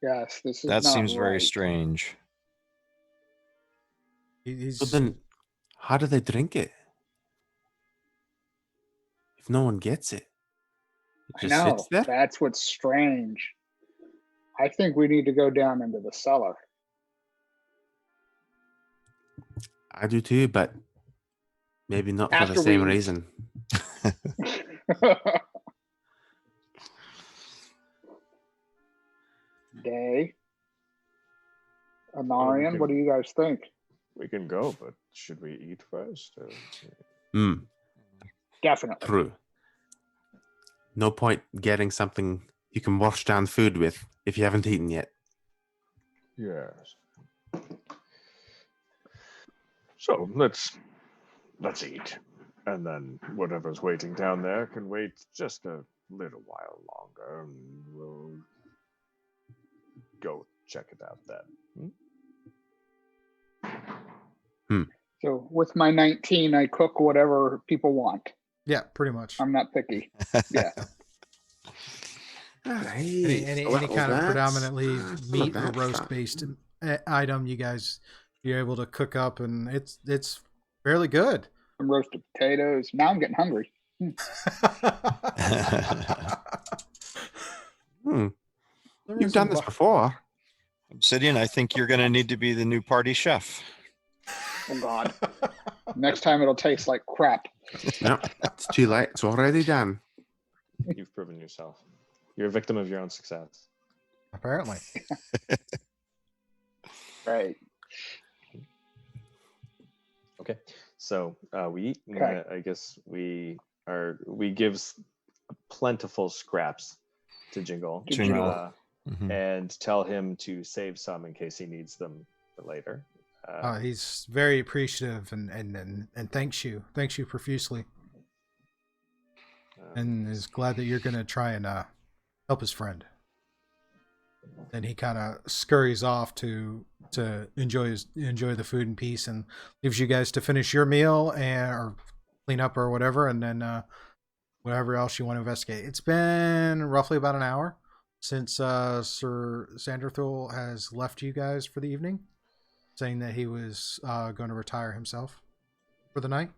Yes, this is That not seems very right. strange. He's But then, how do they drink it? If no one gets it, it I just know. sits there. That's what's strange. I think we need to go down into the cellar. I do too, but maybe not for After the same we- reason. Day. Anarian, what do you guys think? We can go, but should we eat first? Definitely. True. No point getting something you can wash down food with if you haven't eaten yet. Yes. So let's eat, and then whatever's waiting down there can wait just a little while longer, and we'll go check it out then. So with my 19, I cook whatever people want. yeah, pretty much. I'm not picky. Yeah. Any kind of predominantly meat or roast based item you guys you're able to cook up, and it's fairly good. Some roasted potatoes. Now I'm getting hungry. You've done this before. Obsidian, I think you're going to need to be the new party chef. Oh God. Next time it'll taste like crap. No, it's too late. It's already done. You've proven yourself. You're a victim of your own success. Apparently. Right. Okay, so we eat. And, Okay. I guess we give plentiful scraps to Jingle, To Jingle. uh, and tell him to save some in case he needs them for later. He's very appreciative and thanks you profusely, and is glad that you're going to try and help his friend. Then he kind of scurries off to enjoy the food in peace, and leaves you guys to finish your meal or clean up or whatever, and then whatever else you want to investigate. It's been roughly about an hour since Sir Sanderthul has left you guys for the evening, saying that he was going to retire himself for the night.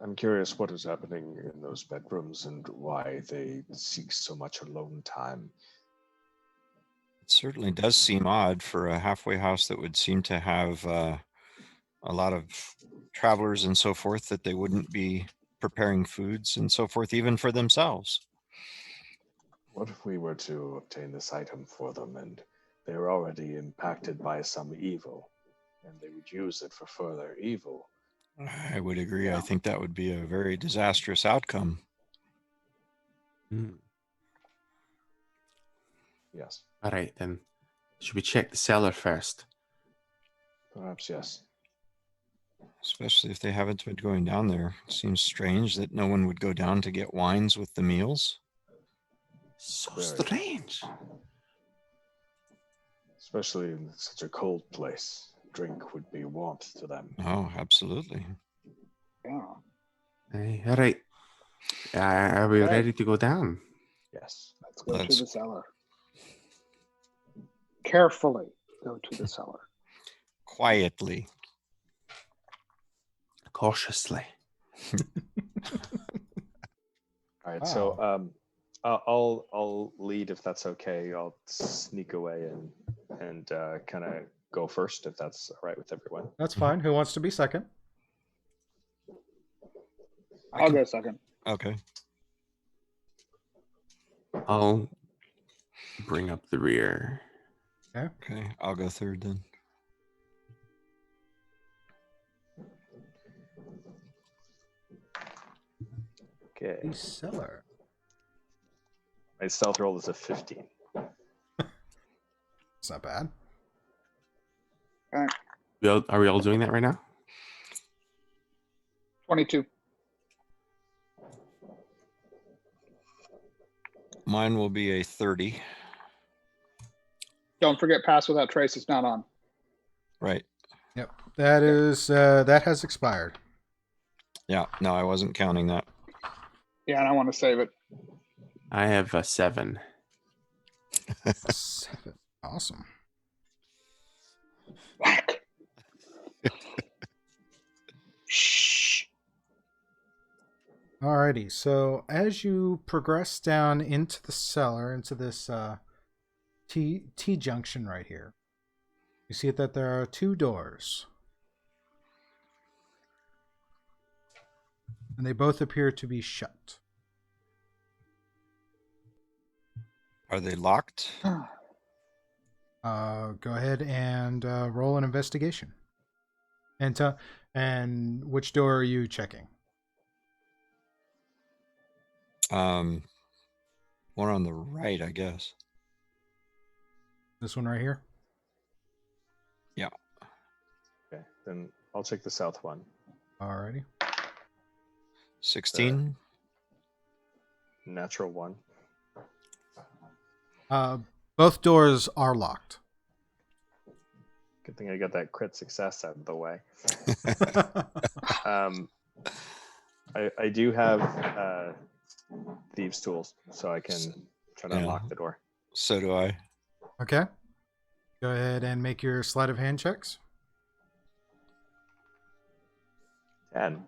I'm curious what is happening in those bedrooms and why they seek so much alone time. It certainly does seem odd for a halfway house that would seem to have a lot of travelers and so forth, that they wouldn't be preparing foods and so forth, even for themselves. What if we were to obtain this item for them and they're already impacted by some evil and they would use it for further evil? I would agree. Yeah. I think that would be a very disastrous outcome. Yes, All right, then. Should we check the cellar first? perhaps yes. Especially if they haven't been going down there. It seems strange that no one would go down to get wines with the meals. So Very. strange. Especially in such a cold place. Drink would be warmth to them. Oh, absolutely. Yeah. Hey, all right. Are we All right. ready to go down? Yes. Let's go Let's- to the cellar. Carefully go to the cellar. Quietly. Cautiously. All right, Wow. so I'll lead if that's okay. I'll sneak away and kind of go first if that's all right with everyone. That's fine. Who wants to be second? I'll go second. Okay. I'll bring up the rear. Okay. I'll go third then. Okay, The cellar. my stealth roll is a 15. It's not bad. Are we all doing that right now? 22. Mine will be a 30. Don't forget pass without trace is not on. Right. Yep. That is that has expired. Yeah. No, I wasn't counting that. Yeah, and I want to save it. I have a 7. 7. Awesome. Whack. Shh. Alrighty. So as you progress down into the cellar, into this T junction right here, you see that there are 2 doors, and they both appear to be shut. Are they locked? Go ahead and roll an investigation. And which door are you checking? One on the right, I guess. This one right here? Okay, then I'll check the south one. Alrighty. 16. Natural 1. Both doors are locked. Good thing I got that crit success out of the way. I do have thieves' tools, so I can try to Yeah. unlock the door. So do I. Okay. Go ahead and make your sleight of hand checks. 10.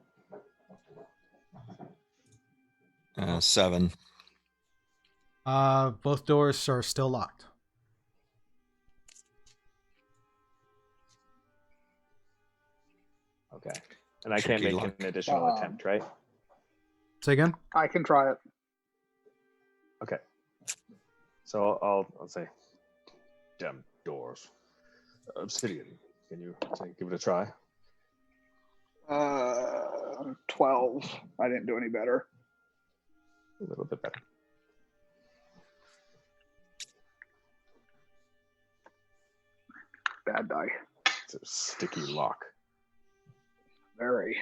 7. Both doors are still locked. Okay. And I can't Tricky make luck. an additional attempt, right? Say again? I can try it. Okay. So I'll say, damn doors. Obsidian, can you give it a try? 12. I didn't do any better. A little bit better. bad die. It's a sticky lock. Very.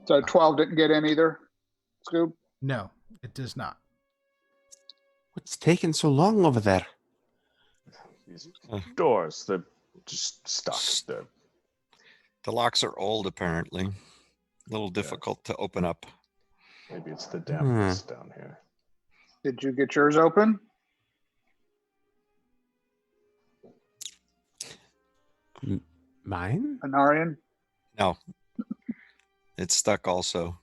So 12 didn't get in either, Scoob? No, it does not. What's taking so long over there? These doors, they're just stuck. They're, The locks are old, apparently. A little difficult to open up. maybe it's the dampness down here. Did you get yours open? Mine? Anarian? No. It's stuck also.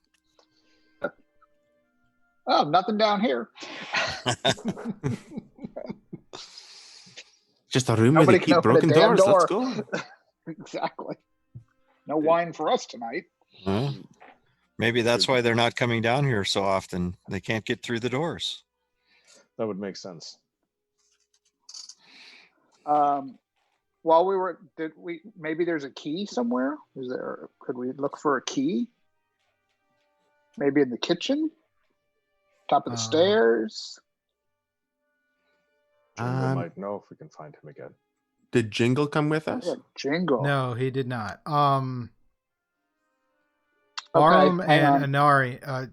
Oh, nothing down here. Just a room Nobody where they can keep open a broken damn doors. Let's door. go. Exactly. No wine for us tonight. Huh? Maybe that's why they're not coming down here so often. They can't get through the doors. That would make sense. While we were, maybe there's a key somewhere? Could we look for a key? Maybe in the kitchen? Top of the stairs? Jingle might know if we can find him again. Did Jingle come with us? Yeah, Jingle. No, he did not. Barum hang and on. Anari,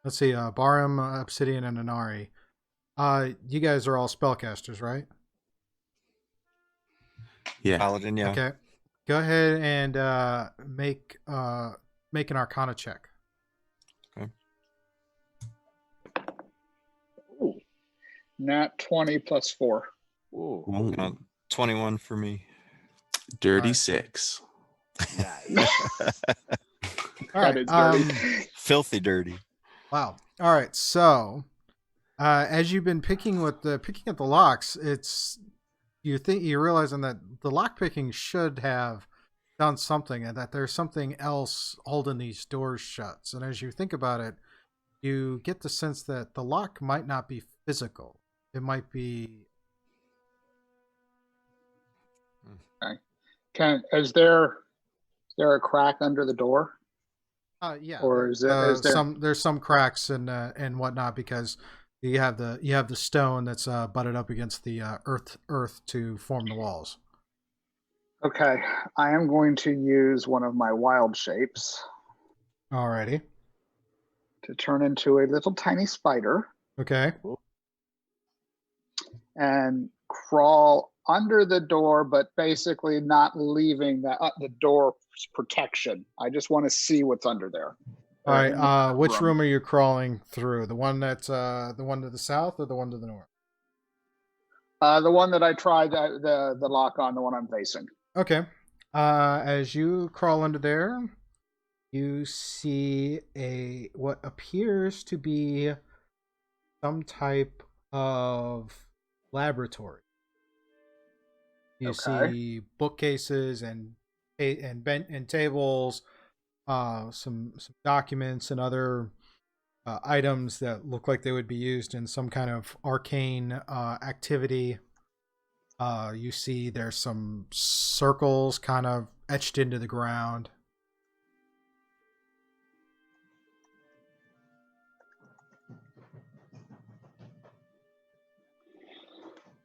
let's see, Barum, Obsidian, and Anari. You guys are all spellcasters, right? Yeah. Paladin, yeah. Okay. Go ahead and make an Arcana check. Ooh. Nat 20 plus 4. Ooh. Ooh, 21 for me. dirty Alright. 6. All That right. is dirty. Filthy dirty. Wow. All right. So, as you've been picking at the locks, you're realizing that the lock picking should have done something, and that there's something else holding these doors shut. And as you think about it, you get the sense that the lock might not be physical. It might be. Is there a crack under the door? Yeah. Or is there there's some cracks and whatnot, because you have the stone that's butted up against the earth to form the walls. Okay, I am going to use one of my wild shapes Alrighty. to turn into a little tiny spider Okay. and crawl under the door, but basically not leaving the door's protection. I just want to see what's under there. All right. Which room are you crawling through? The one that's the one to the south or the one to the north? The one that I tried the lock on, the one I'm facing. Okay. As you crawl under there, you see what appears to be some type of laboratory. You see bookcases and tables, some documents and other items that look like they would be used in some kind of arcane activity. You see there's some circles kind of etched into the ground.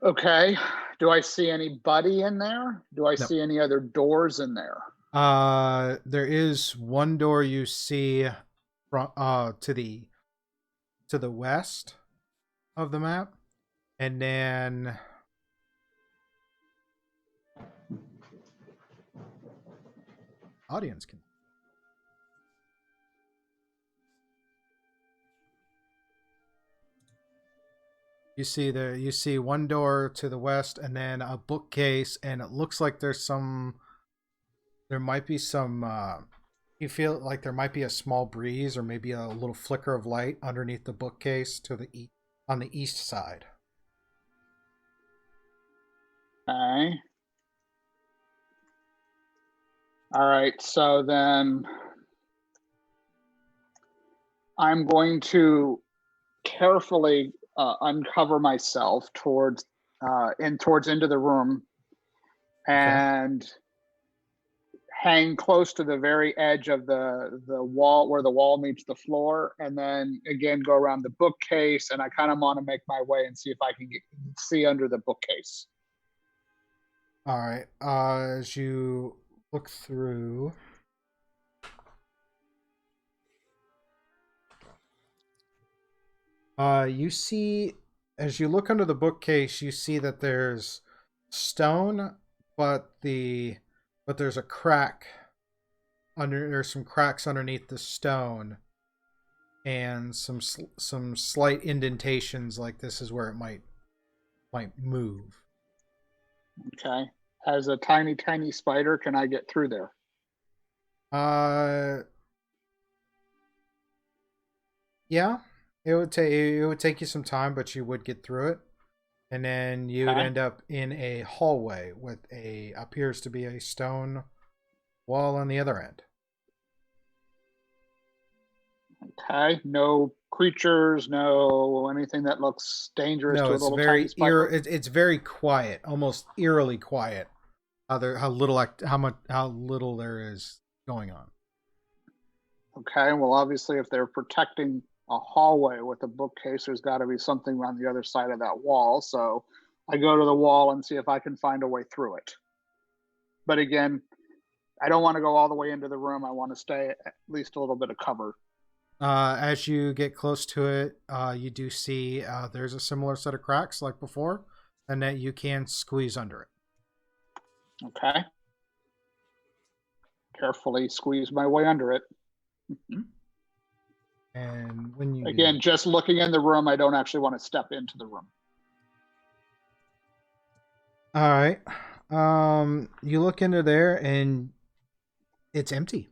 Okay. Do I see anybody in there? Do I No. see any other doors in there? There is one door you see from to the west of the map, and then audience can. You see one door to the west, and then a bookcase, and it looks like there might be some you feel like there might be a small breeze or maybe a little flicker of light underneath the bookcase to the on the east side. Okay. All right, so then I'm going to carefully uncover myself towards into the room and hang close to the very edge of the wall where the wall meets the floor, and then again go around the bookcase, and I kind of want to make my way and see if I can see under the bookcase. All right. As you look through, you see, as you look under the bookcase, you see that there's stone, but there's a crack there's some cracks underneath the stone, and some slight indentations, like this is where it might move. Okay. As a tiny spider, can I get through there? Yeah, it would take you some time, but you would get through it, and then you would Okay. end up in a hallway with appears to be a stone wall on the other end. Okay. No creatures, no anything that looks dangerous No, to a it's little tiny very spider. it's very quiet, almost eerily quiet. How little there is going on. Okay. Well, obviously, if they're protecting a hallway with a bookcase, there's got to be something around the other side of that wall. So I go to the wall and see if I can find a way through it. But again, I don't want to go all the way into the room. I want to stay at least a little bit of cover. As you get close to it, you do see there's a similar set of cracks like before, and that you can squeeze under it. Okay. Carefully squeeze my way under it. And when you Again, just looking in the room, I don't actually want to step into the room. all right, you look into there and it's empty.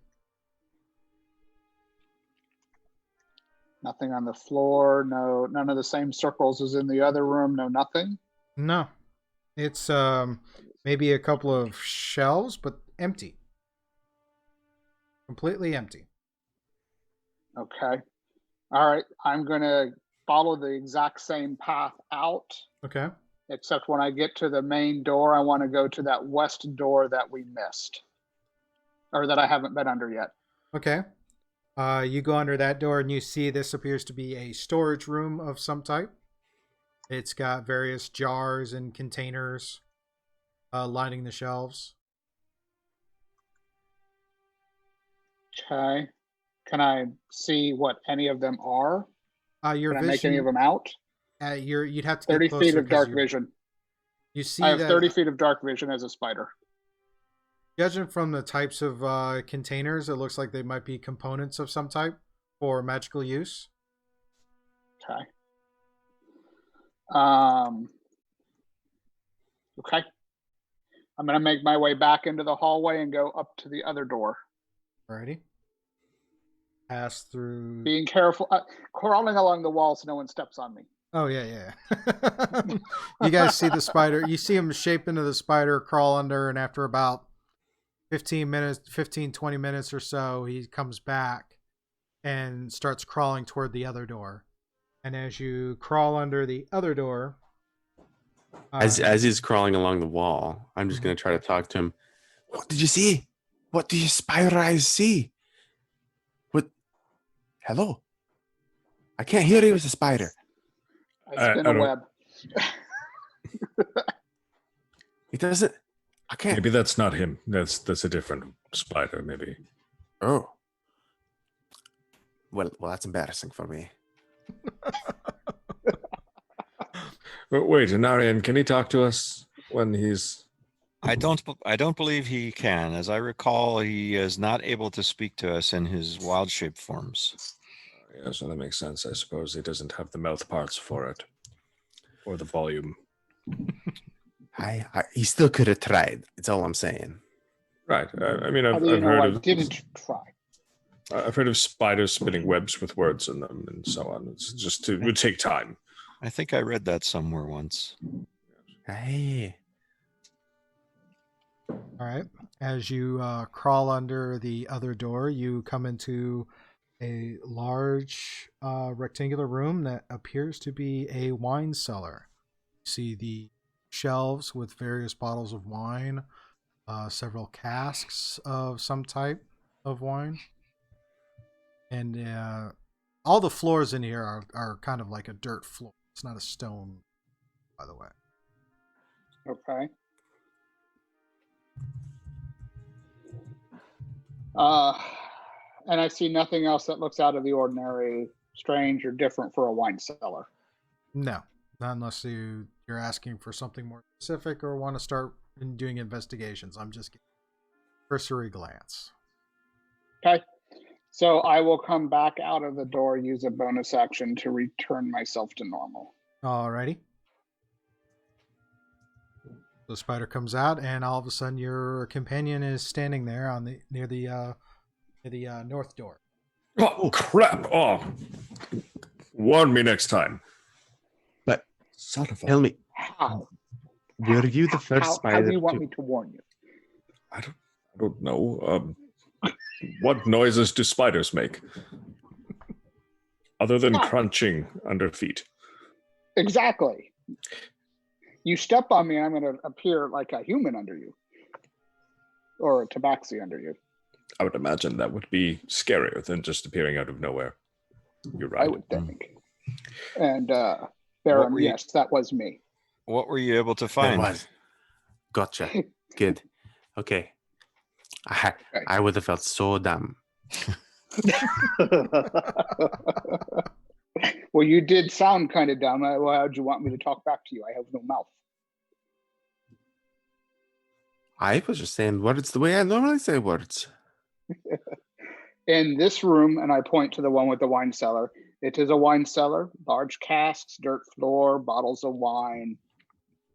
Nothing on the floor. No, none of the same circles as in the other room. No, nothing. No, it's maybe a couple of shelves, but empty, completely empty. Okay. All right. I'm going to follow the exact same path out, Okay. except when I get to the main door, I want to go to that west door that we missed, or that I haven't been under yet. Okay. You go under that door and you see this appears to be a storage room of some type. It's got various jars and containers lining the shelves. Okay. Can I see what any of them are? Your Can I make any of vision, them out? you'd have to get 30 closer feet of 'cause dark you vision. You see I have that 30 feet of dark vision as a spider. judging from the types of containers, it looks like they might be components of some type for magical use. Okay. Okay. I'm going to make my way back into the hallway and go up to the other door. Alrighty. Pass through. Being careful, crawling along the wall so no one steps on me. Oh yeah. You guys see the spider. You see him shape into the spider, crawl under, and after about 20 minutes or so, he comes back and starts crawling toward the other door. And as you crawl under the other door, As he's crawling along the wall, I'm just going to try to talk to him. What did you see? What do your spider eyes see? What? Hello? I can't hear you as a spider. I spin I a don't- web. It doesn't. I can't. Maybe that's not him. That's a different spider, maybe. Oh. Well, that's embarrassing for me. But wait, Anarian, can he talk to us when he's... I don't believe he can. As I recall, he is not able to speak to us in his wild shape forms. Yeah, so that makes sense. I suppose he doesn't have the mouth parts for it. Or the volume. He still could have tried. It's all I'm saying. Right. I mean, How I've do you know I heard of... didn't try? I've heard of spiders spinning webs with words in them and so on. It's just it would take time. I think I read that somewhere once. Hey. all right. As you crawl under the other door, you come into a large rectangular room that appears to be a wine cellar. You see the shelves with various bottles of wine, several casks of some type of wine. And all the floors in here are kind of like a dirt floor. It's not a stone, by the way. Okay. And I see nothing else that looks out of the ordinary, strange, or different for a wine cellar. No, not unless you're asking for something more specific or want to start doing investigations. I'm just getting a cursory glance. Okay. So I will come back out of the door, use a bonus action to return myself to normal. Alrighty. The spider comes out, and all of a sudden, your companion is standing there on the near the north door. Oh crap! Oh, warn me next time. But Son of a... tell me, How? were you the first How spider? do you want me to warn you? I don't know. What noises do spiders make? Other than crunching under feet. Exactly. You step on me, and I'm going to appear like a human under you. Or a tabaxi under you. I would imagine that would be scarier than just appearing out of nowhere. You're right. I would think. And Baron, yes, that was me. What were you able to It find? was. Gotcha. Good. Okay. I would have felt so dumb. Well, you did sound kind of dumb. Why would you want me to talk back to you? I have no mouth. I was just saying words the way I normally say words. In this room, and I point to the one with the wine cellar, it is a wine cellar, large casks, dirt floor, bottles of wine,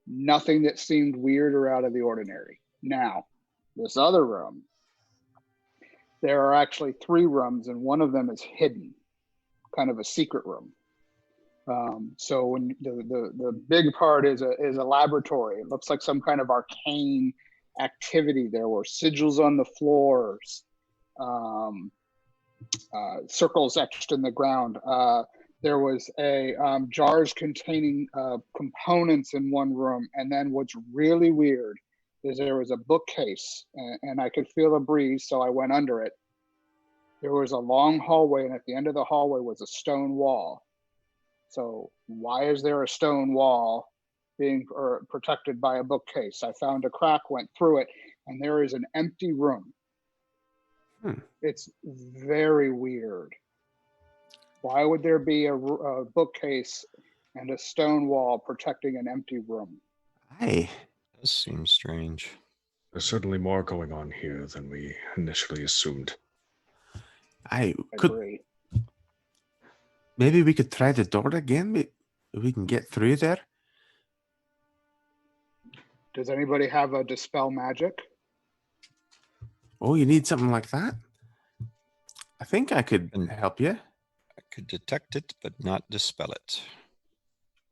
nothing that seemed weird or out of the ordinary. Now, this other room, there are actually 3 rooms, and one of them is hidden, kind of a secret room. So when the big part is a laboratory. It looks like some kind of arcane activity. There were sigils on the floors, circles etched in the ground. There was jars containing components in one room, and then what's really weird is there was a bookcase, and I could feel a breeze, so I went under it. There was a long hallway, and at the end of the hallway was a stone wall. So why is there a stone wall being protected by a bookcase? I found a crack, went through it, and there is an empty room. It's very weird. Why would there be a bookcase and a stone wall protecting an empty room? Hey, This seems strange. There's certainly more going on here than we initially assumed. I could. Agree. Maybe we could try the door again. Maybe we can get through there. Does anybody have a dispel magic? Oh, you need something like that? I think I could help you. I could detect it, but not dispel it.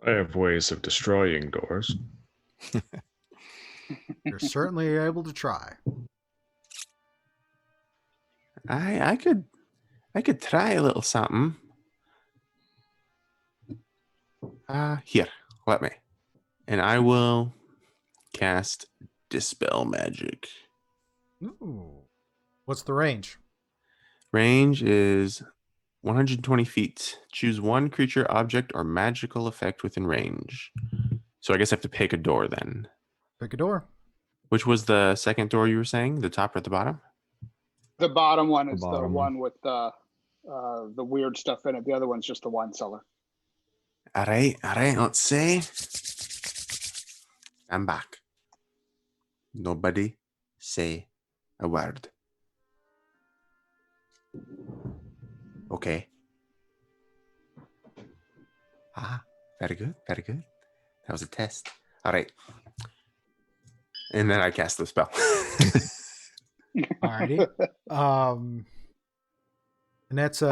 I have ways of destroying doors. You're certainly able to try. I could try a little something. Here, let me. And I will cast Dispel Magic. Ooh. What's the range? Range is 120 feet. Choose one creature, object, or magical effect within range. So I guess I have to pick a door then. Pick a door. Which was the second door you were saying? The top or the bottom? The bottom one is the bottom one with the weird stuff in it. The other one's just the wine cellar. All right. Let's see. I'm back. Nobody say a word. Okay. Very good. That was a test. All right. And then I cast the spell. Alrighty. And that's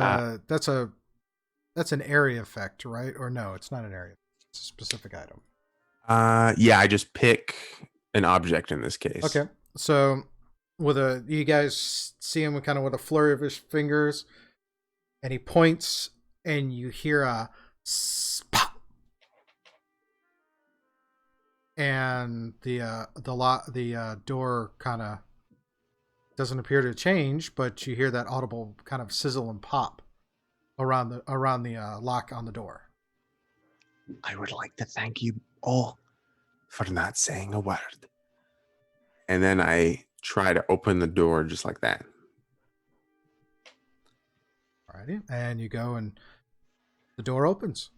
an area effect, right? Or no, it's not an area. It's a specific item. Yeah, I just pick an object in this case. Okay. So you guys see him kind of with a flurry of his fingers, and he points, and you hear a spot. and the door kind of doesn't appear to change, but you hear that audible kind of sizzle and pop around the lock on the door. I would like to thank you all for not saying a word. And then I try to open the door just like that. Alrighty, and you go and the door opens.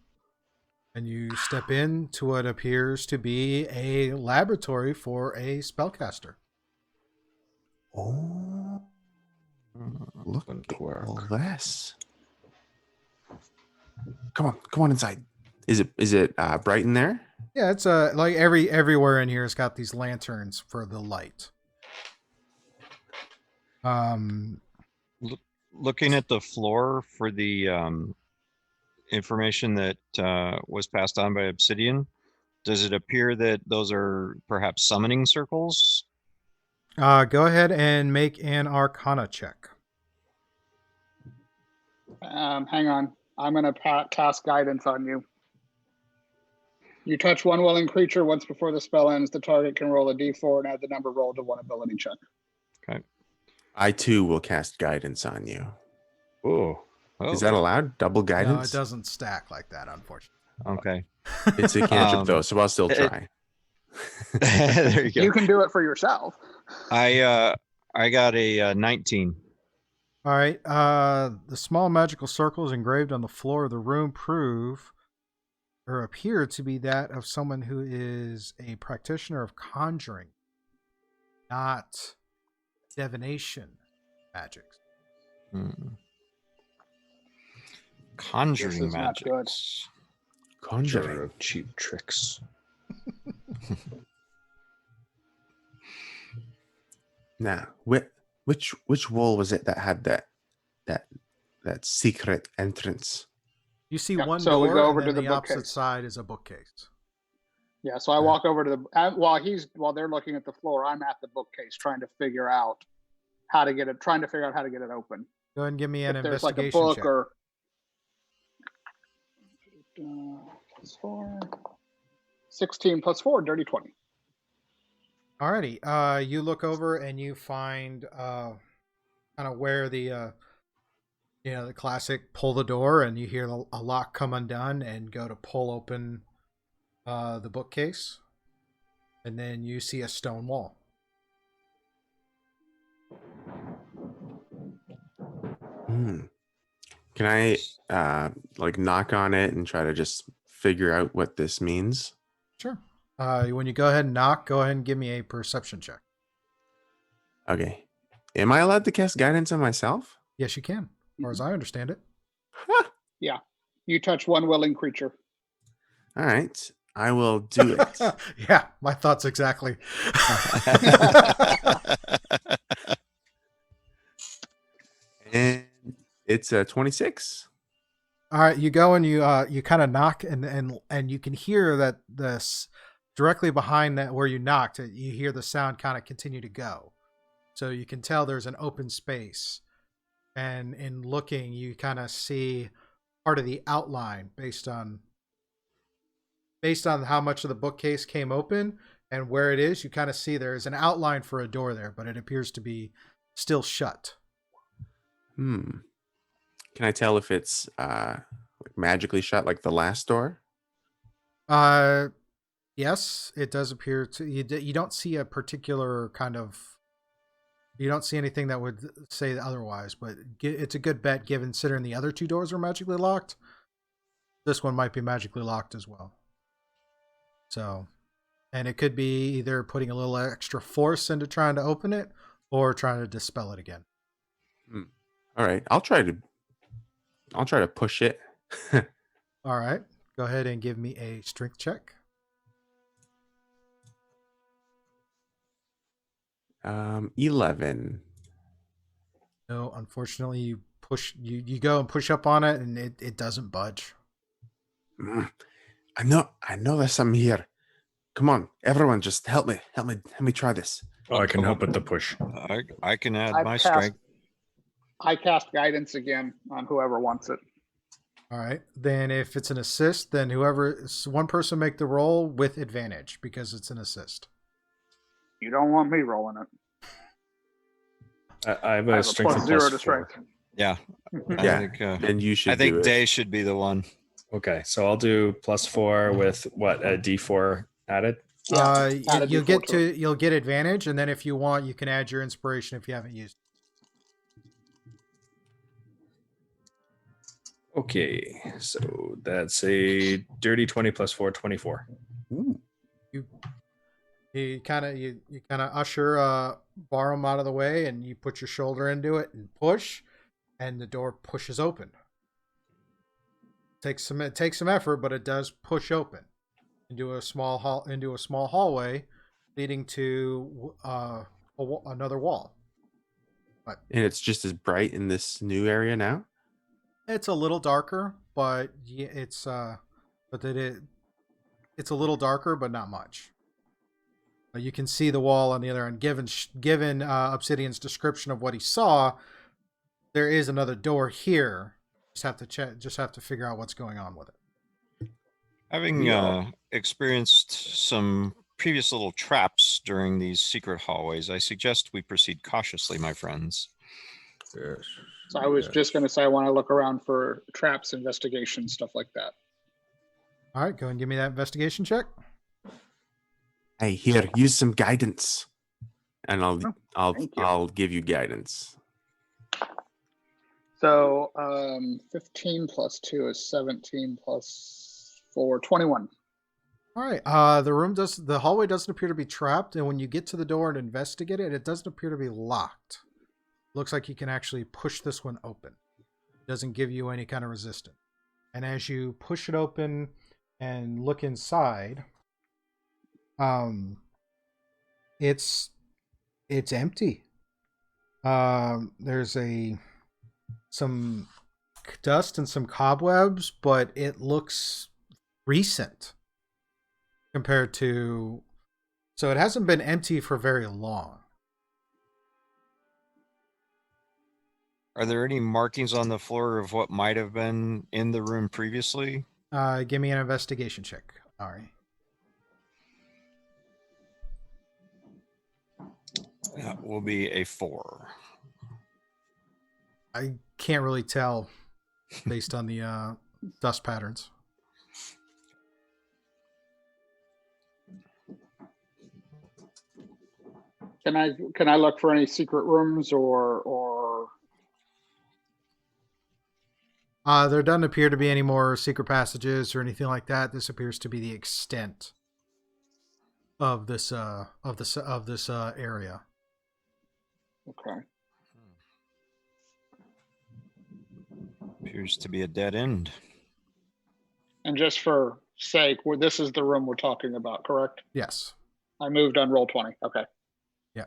And you step into what appears to be a laboratory for a spellcaster. Oh, look Open at work. all this. Come on inside. Is it bright in there? Yeah, it's like everywhere in here has got these lanterns for the light. Looking at the floor for the information that was passed on by Obsidian, does it appear that those are perhaps summoning circles? Go ahead and make an Arcana check. Hang on. I'm going to cast guidance on you. You touch one willing creature once before the spell ends. The target can roll a d4 and add the number rolled to one ability check. Okay. I too will cast guidance on you. Oh. Is that allowed? Double guidance? No, it doesn't stack like that, unfortunately. Okay. It's a cantrip though, so I'll still try. There you go. You can do it for yourself. I got a 19. All right. The small magical circles engraved on the floor of the room prove or appear to be that of someone who is a practitioner of conjuring, not divination magics. Conjuring This is not good. magics. Conjuring. Cheap tricks. Now, which wall was it that had that secret entrance? You see Yeah, one so door, we go and over then to the the opposite bookcase. side is a bookcase. Yeah, so I walk over to the while they're looking at the floor, I'm at the bookcase trying to figure out how to get it open. Go ahead and give me an If there's like a investigation book check. or plus 4, 16 plus 4, dirty 20. Alrighty. You look over and you find kind of where the the classic pull the door, and you hear a lock come undone and go to pull open the bookcase, and then you see a stone wall. Can I like knock on it and try to just figure out what this means? Sure. When you go ahead and knock, go ahead and give me a perception check. Okay. Am I allowed to cast guidance on myself? Yes, you can, as far as I understand it. Yeah. You touch one willing creature. All right. I will do it. Yeah, my thoughts exactly. And it's a 26. All right, you go and you kind of knock, and you can hear that this directly behind that where you knocked, you hear the sound kind of continue to go. So you can tell there's an open space, and in looking, you kind of see part of the outline based on how much of the bookcase came open and where it is. You kind of see there is an outline for a door there, but it appears to be still shut. Can I tell if it's like magically shut like the last door? Yes, it does appear to. You don't see a particular kind of. You don't see anything that would say otherwise, but it's a good bet given considering the other two doors are magically locked. This one might be magically locked as well. So, and it could be either putting a little extra force into trying to open it or trying to dispel it again. All right, I'll try to push it. All right, go ahead and give me a strength check. 11. No, unfortunately, you go and push up on it, and it doesn't budge. I know there's something here. Come on, everyone, just help me try this. Oh, I can help with the push. I can add I've my cast- strength. I cast guidance again on whoever wants it. All right. Then if it's an assist, then one person make the roll with advantage because it's an assist. You don't want me rolling it. I have I a have a strength plus of 0 plus to 4. strength. Yeah, Yeah, think, and you should I think do it. Day should be the one. Okay, so I'll do plus 4 with what, a d4 added? Yeah, add a You'll D4 get to it. you'll get advantage, and then if you want, you can add your inspiration if you haven't used it. Okay, so that's a dirty 20 plus 4, 24. Ooh. You kind of usher Barham out of the way, and you put your shoulder into it and push, and the door pushes open. It takes some effort, but it does push open into a small hallway leading to another wall. And it's just as bright in this new area now? It's a little darker, but it's a little darker, but not much. You can see the wall on the other end. Given Obsidian's description of what he saw, there is another door here. Just have to check. Just have to figure out what's going on with it. Having experienced some previous little traps during these secret hallways, I suggest we proceed cautiously, my friends. Yes. So I was just going to say I want to look around for traps, investigation, stuff like that. All right, go and give me that investigation check. Hey, here, use some guidance. And thank you. I'll give you guidance. So 15 plus 2 is 17 plus 4, 21. All right. The hallway doesn't appear to be trapped, and when you get to the door and investigate it, it doesn't appear to be locked. Looks like you can actually push this one open. It doesn't give you any kind of resistance. And as you push it open and look inside, it's empty. There's some dust and some cobwebs, but it looks recent compared to, so it hasn't been empty for very long. Are there any markings on the floor of what might have been in the room previously? Give me an investigation check. All right. That will be a 4. I can't really tell based on the dust patterns. Can I look for any secret rooms or There doesn't appear to be any more secret passages or anything like that. This appears to be the extent of this area. okay? Appears to be a dead end. And just for sake, this is the room we're talking about, correct? Yes. I moved on roll 20. Okay. Yeah.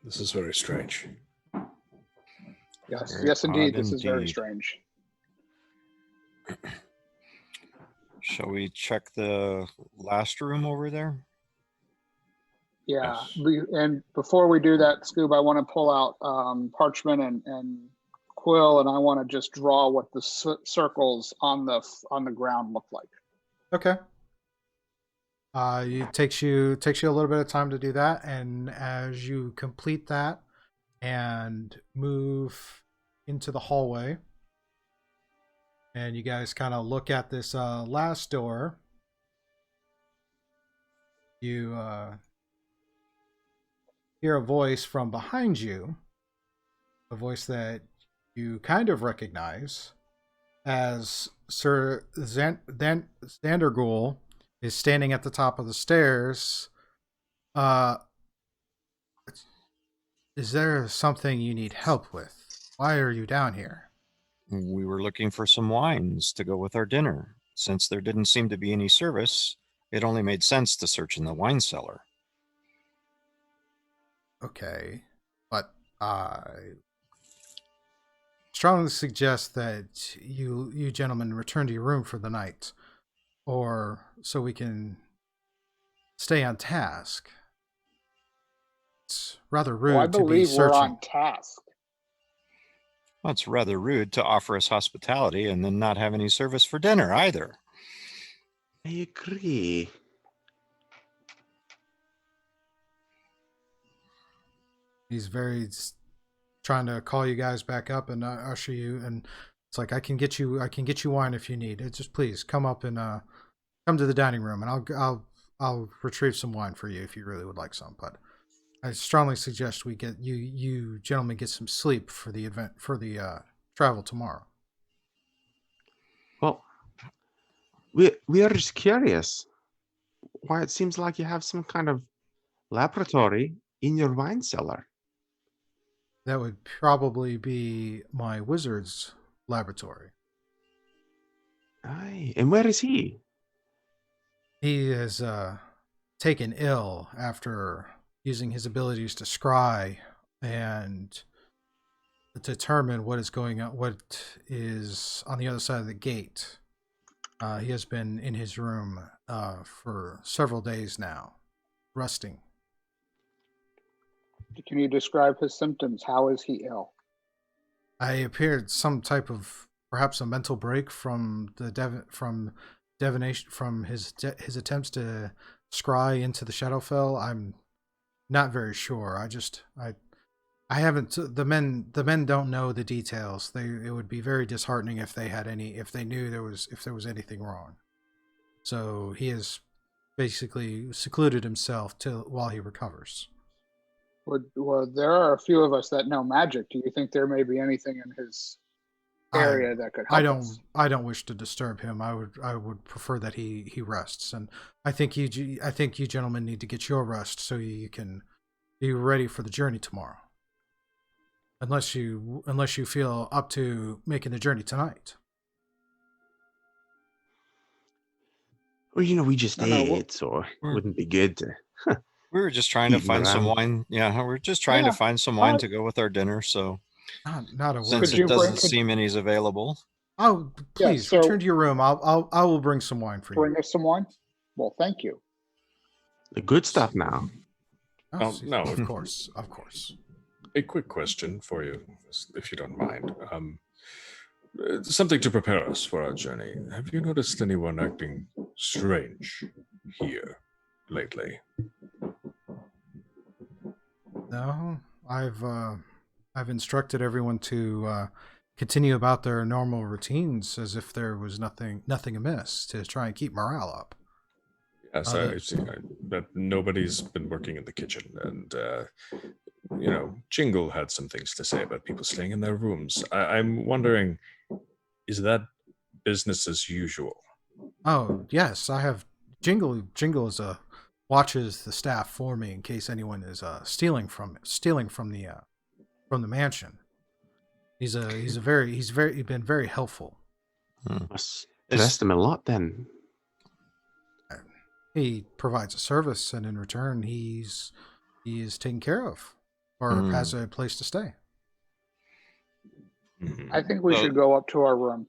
This is very strange. Yes. Very Yes, indeed. odd This is very indeed. strange. Shall we check the last room over there? Yeah. Yes. And before we do that, Scoob, I want to pull out parchment and quill, and I want to just draw what the circles on the ground look like. Okay. It takes you a little bit of time to do that, and as you complete that and move into the hallway, and you guys kind of look at this last door, you hear a voice from behind you, a voice that you kind of recognize as Sir Zandergul is standing at the top of the stairs. Is there something you need help with? Why are you down here? We were looking for some wines to go with our dinner. Since there didn't seem to be any service, it only made sense to search in the wine cellar. Okay, but I strongly suggest that you gentlemen return to your room for the night, or so we can stay on task. It's rather rude Well, I to be believe we're searching. on task. Well, it's rather rude to offer us hospitality and then not have any service for dinner either. I agree. He's trying to call you guys back up and usher you, and it's like I can get you wine if you need it. Just please come up and come to the dining room, and I'll retrieve some wine for you if you really would like some. But I strongly suggest we get you gentlemen get some sleep for the travel tomorrow. Well, we are just curious why it seems like you have some kind of laboratory in your wine cellar. That would probably be my wizard's laboratory. Aye, and where is he? He has taken ill after using his abilities to scry and determine what is going on, what is on the other side of the gate. He has been in his room for several days now, resting. Can you describe his symptoms? How is he ill? I appeared some type of perhaps a mental break from divination from his attempts to scry into the Shadowfell. I'm not very sure. I haven't. The men don't know the details. It would be very disheartening if they knew there was anything wrong. So he has basically secluded himself while he recovers. Well, there are a few of us that know magic. Do you think there may be anything in his area that could help us? I don't wish to disturb him. I would prefer that he rests, and I think you gentlemen need to get your rest so you can be ready for the journey tomorrow. Unless you feel up to making the journey tonight. Well, we just No, ate, so it wouldn't be good to. We were just trying to Eating find some around. wine. Yeah, we're just trying to find some wine to go with our dinner. So Not a word. since Could you it bring- doesn't could- seem any's available, Oh, please so- return to your room. I will bring some wine for Bring you. us some wine? Well, thank you. The good stuff now. Oh, no. Of course. A quick question for you, if you don't mind. Something to prepare us for our journey. Have you noticed anyone acting strange here lately? No, I've instructed everyone to continue about their normal routines as if there was nothing amiss, to try and keep morale up. Yes, I see that nobody's been working in the kitchen, and Jingle had some things to say about people staying in their rooms. I'm wondering, is that business as usual? Oh yes, I have Jingle. Jingle watches the staff for me in case anyone is stealing from the mansion. He's been very helpful. Must trust him a lot then. He provides a service, and in return, he is taken care of, or has a place to stay. I think we should go up to our room.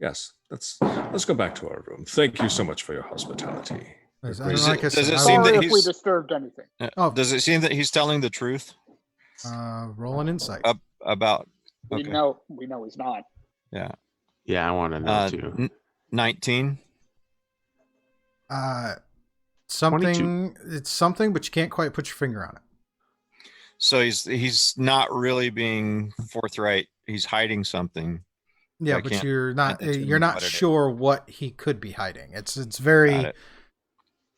Yes, let's go back to our room. Thank you so much for your hospitality. Does Does like I it said, seem Sorry that if we he's- disturbed anything. does it seem that he's telling the truth roll an insight. about? We Okay. know he's not. Yeah. Yeah, I want to know too. 19. Something. It's something, but you can't quite put your finger on it. So he's not really being forthright. He's hiding something. Yeah, I but can't you're not determine what it is. sure what he could be hiding. It's Got very. it.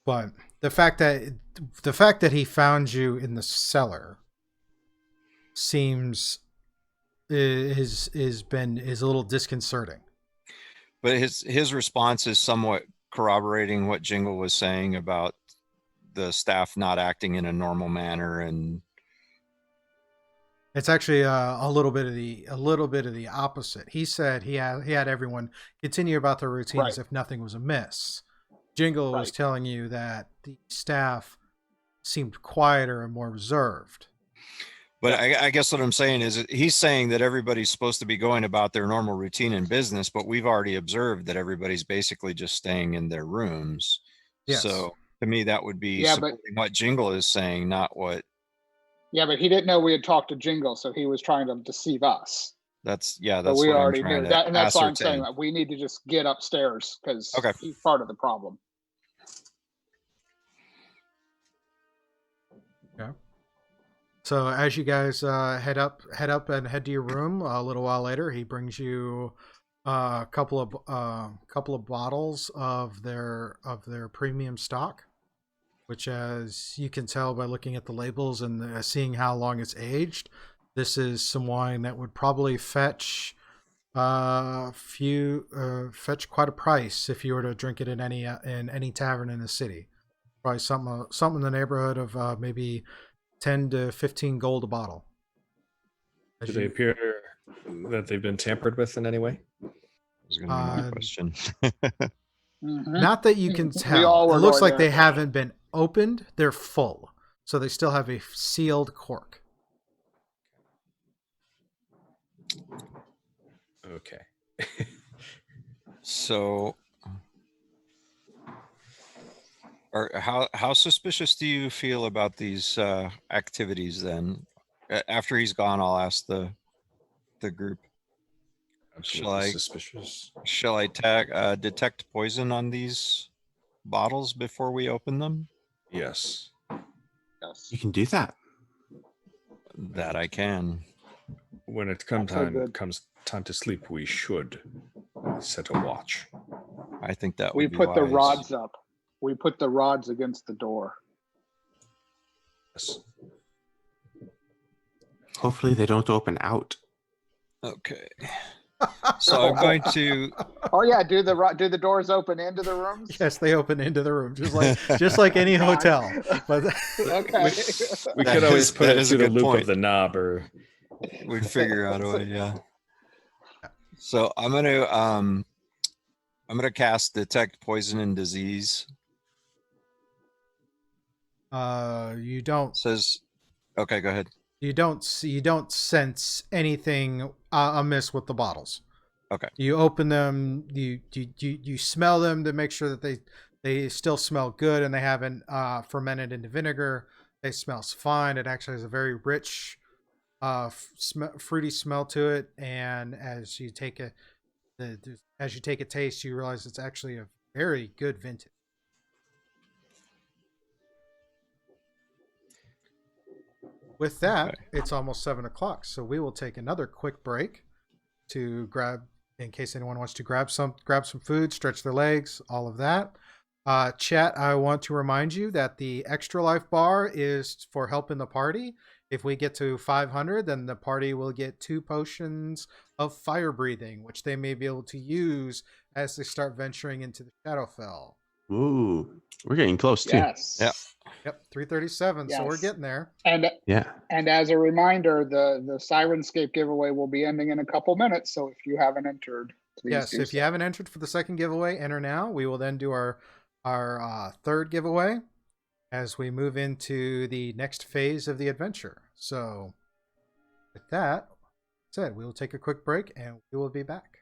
But the fact that he found you in the cellar seems is a little disconcerting. But his response is somewhat corroborating what Jingle was saying about the staff not acting in a normal manner, and It's actually a little bit of the opposite. He said he had everyone continue about their routine as if nothing was amiss. Jingle was telling you that the staff seemed quieter and more reserved. but I guess what I'm saying is he's saying that everybody's supposed to be going about their normal routine and business, but we've already observed that everybody's basically just staying in their rooms. Yes. So to me, that would be Yeah, but- supporting what Jingle is saying, not what. Yeah, but he didn't know we had talked to Jingle, so he was trying to deceive us. That's But we what I'm already trying knew to that, and that's why I'm ascertain. saying that we need to just get upstairs because Okay. he's part of the problem. Okay. So as you guys head up and head to your room, a little while later, he brings you a couple of bottles of their premium stock, which, as you can tell by looking at the labels and seeing how long it's aged, this is some wine that would probably fetch fetch quite a price if you were to drink it in any tavern in the city. Probably something in the neighborhood of maybe 10 to 15 gold a bottle. Do they appear that they've been tampered with in any way? Was going to be my question. Mhm. Not that you can We tell. all It were looks going like there. they haven't been opened. They're full. So they still have a sealed cork. Okay. So, how suspicious do you feel about these activities then? After he's gone, I'll ask the group. Absolutely suspicious. Shall I detect poison on these bottles before we open them? Yes. Yes. You can do that. That I can. When it Not so good. comes time to sleep, we should set a watch. I think that We would be put the wise. rods up. We put the rods against the door. Yes. Hopefully they don't open out. Okay. So I'm going to. Oh yeah, do the doors open into the rooms? Yes, they open into the room just like any God. hotel. But Okay. We That could always is- put that it is through a the good loop point. of the knob, or We'd figure out a way, yeah. So I'm gonna cast detect poison and disease. you don't Says, okay, go ahead. you don't sense anything amiss with the bottles. Okay. You open them, you smell them to make sure that they still smell good and they haven't fermented into vinegar. They smells fine. It actually has a very rich fruity smell to it, and as you take a taste, you realize it's actually a very good vintage. With that, Okay. it's almost 7 o'clock, so we will take another quick break to grab, in case anyone wants to grab some food, stretch their legs, all of that. Chat, I want to remind you that the extra life bar is for helping the party. If we get to 500, then the party will get 2 potions of fire breathing, which they may be able to use as they start venturing into the Shadowfell. Ooh, we're getting close too. Yes. Yeah. Yep, 337. So we're Yes. getting there. And Yeah. and as a reminder, the Syrinscape giveaway will be ending in a couple minutes. So if you haven't entered, please Yes, do if so. you haven't entered for the second giveaway, enter now. We will then do our third giveaway as we move into the next phase of the adventure. So with that said, we will take a quick break and we will be back.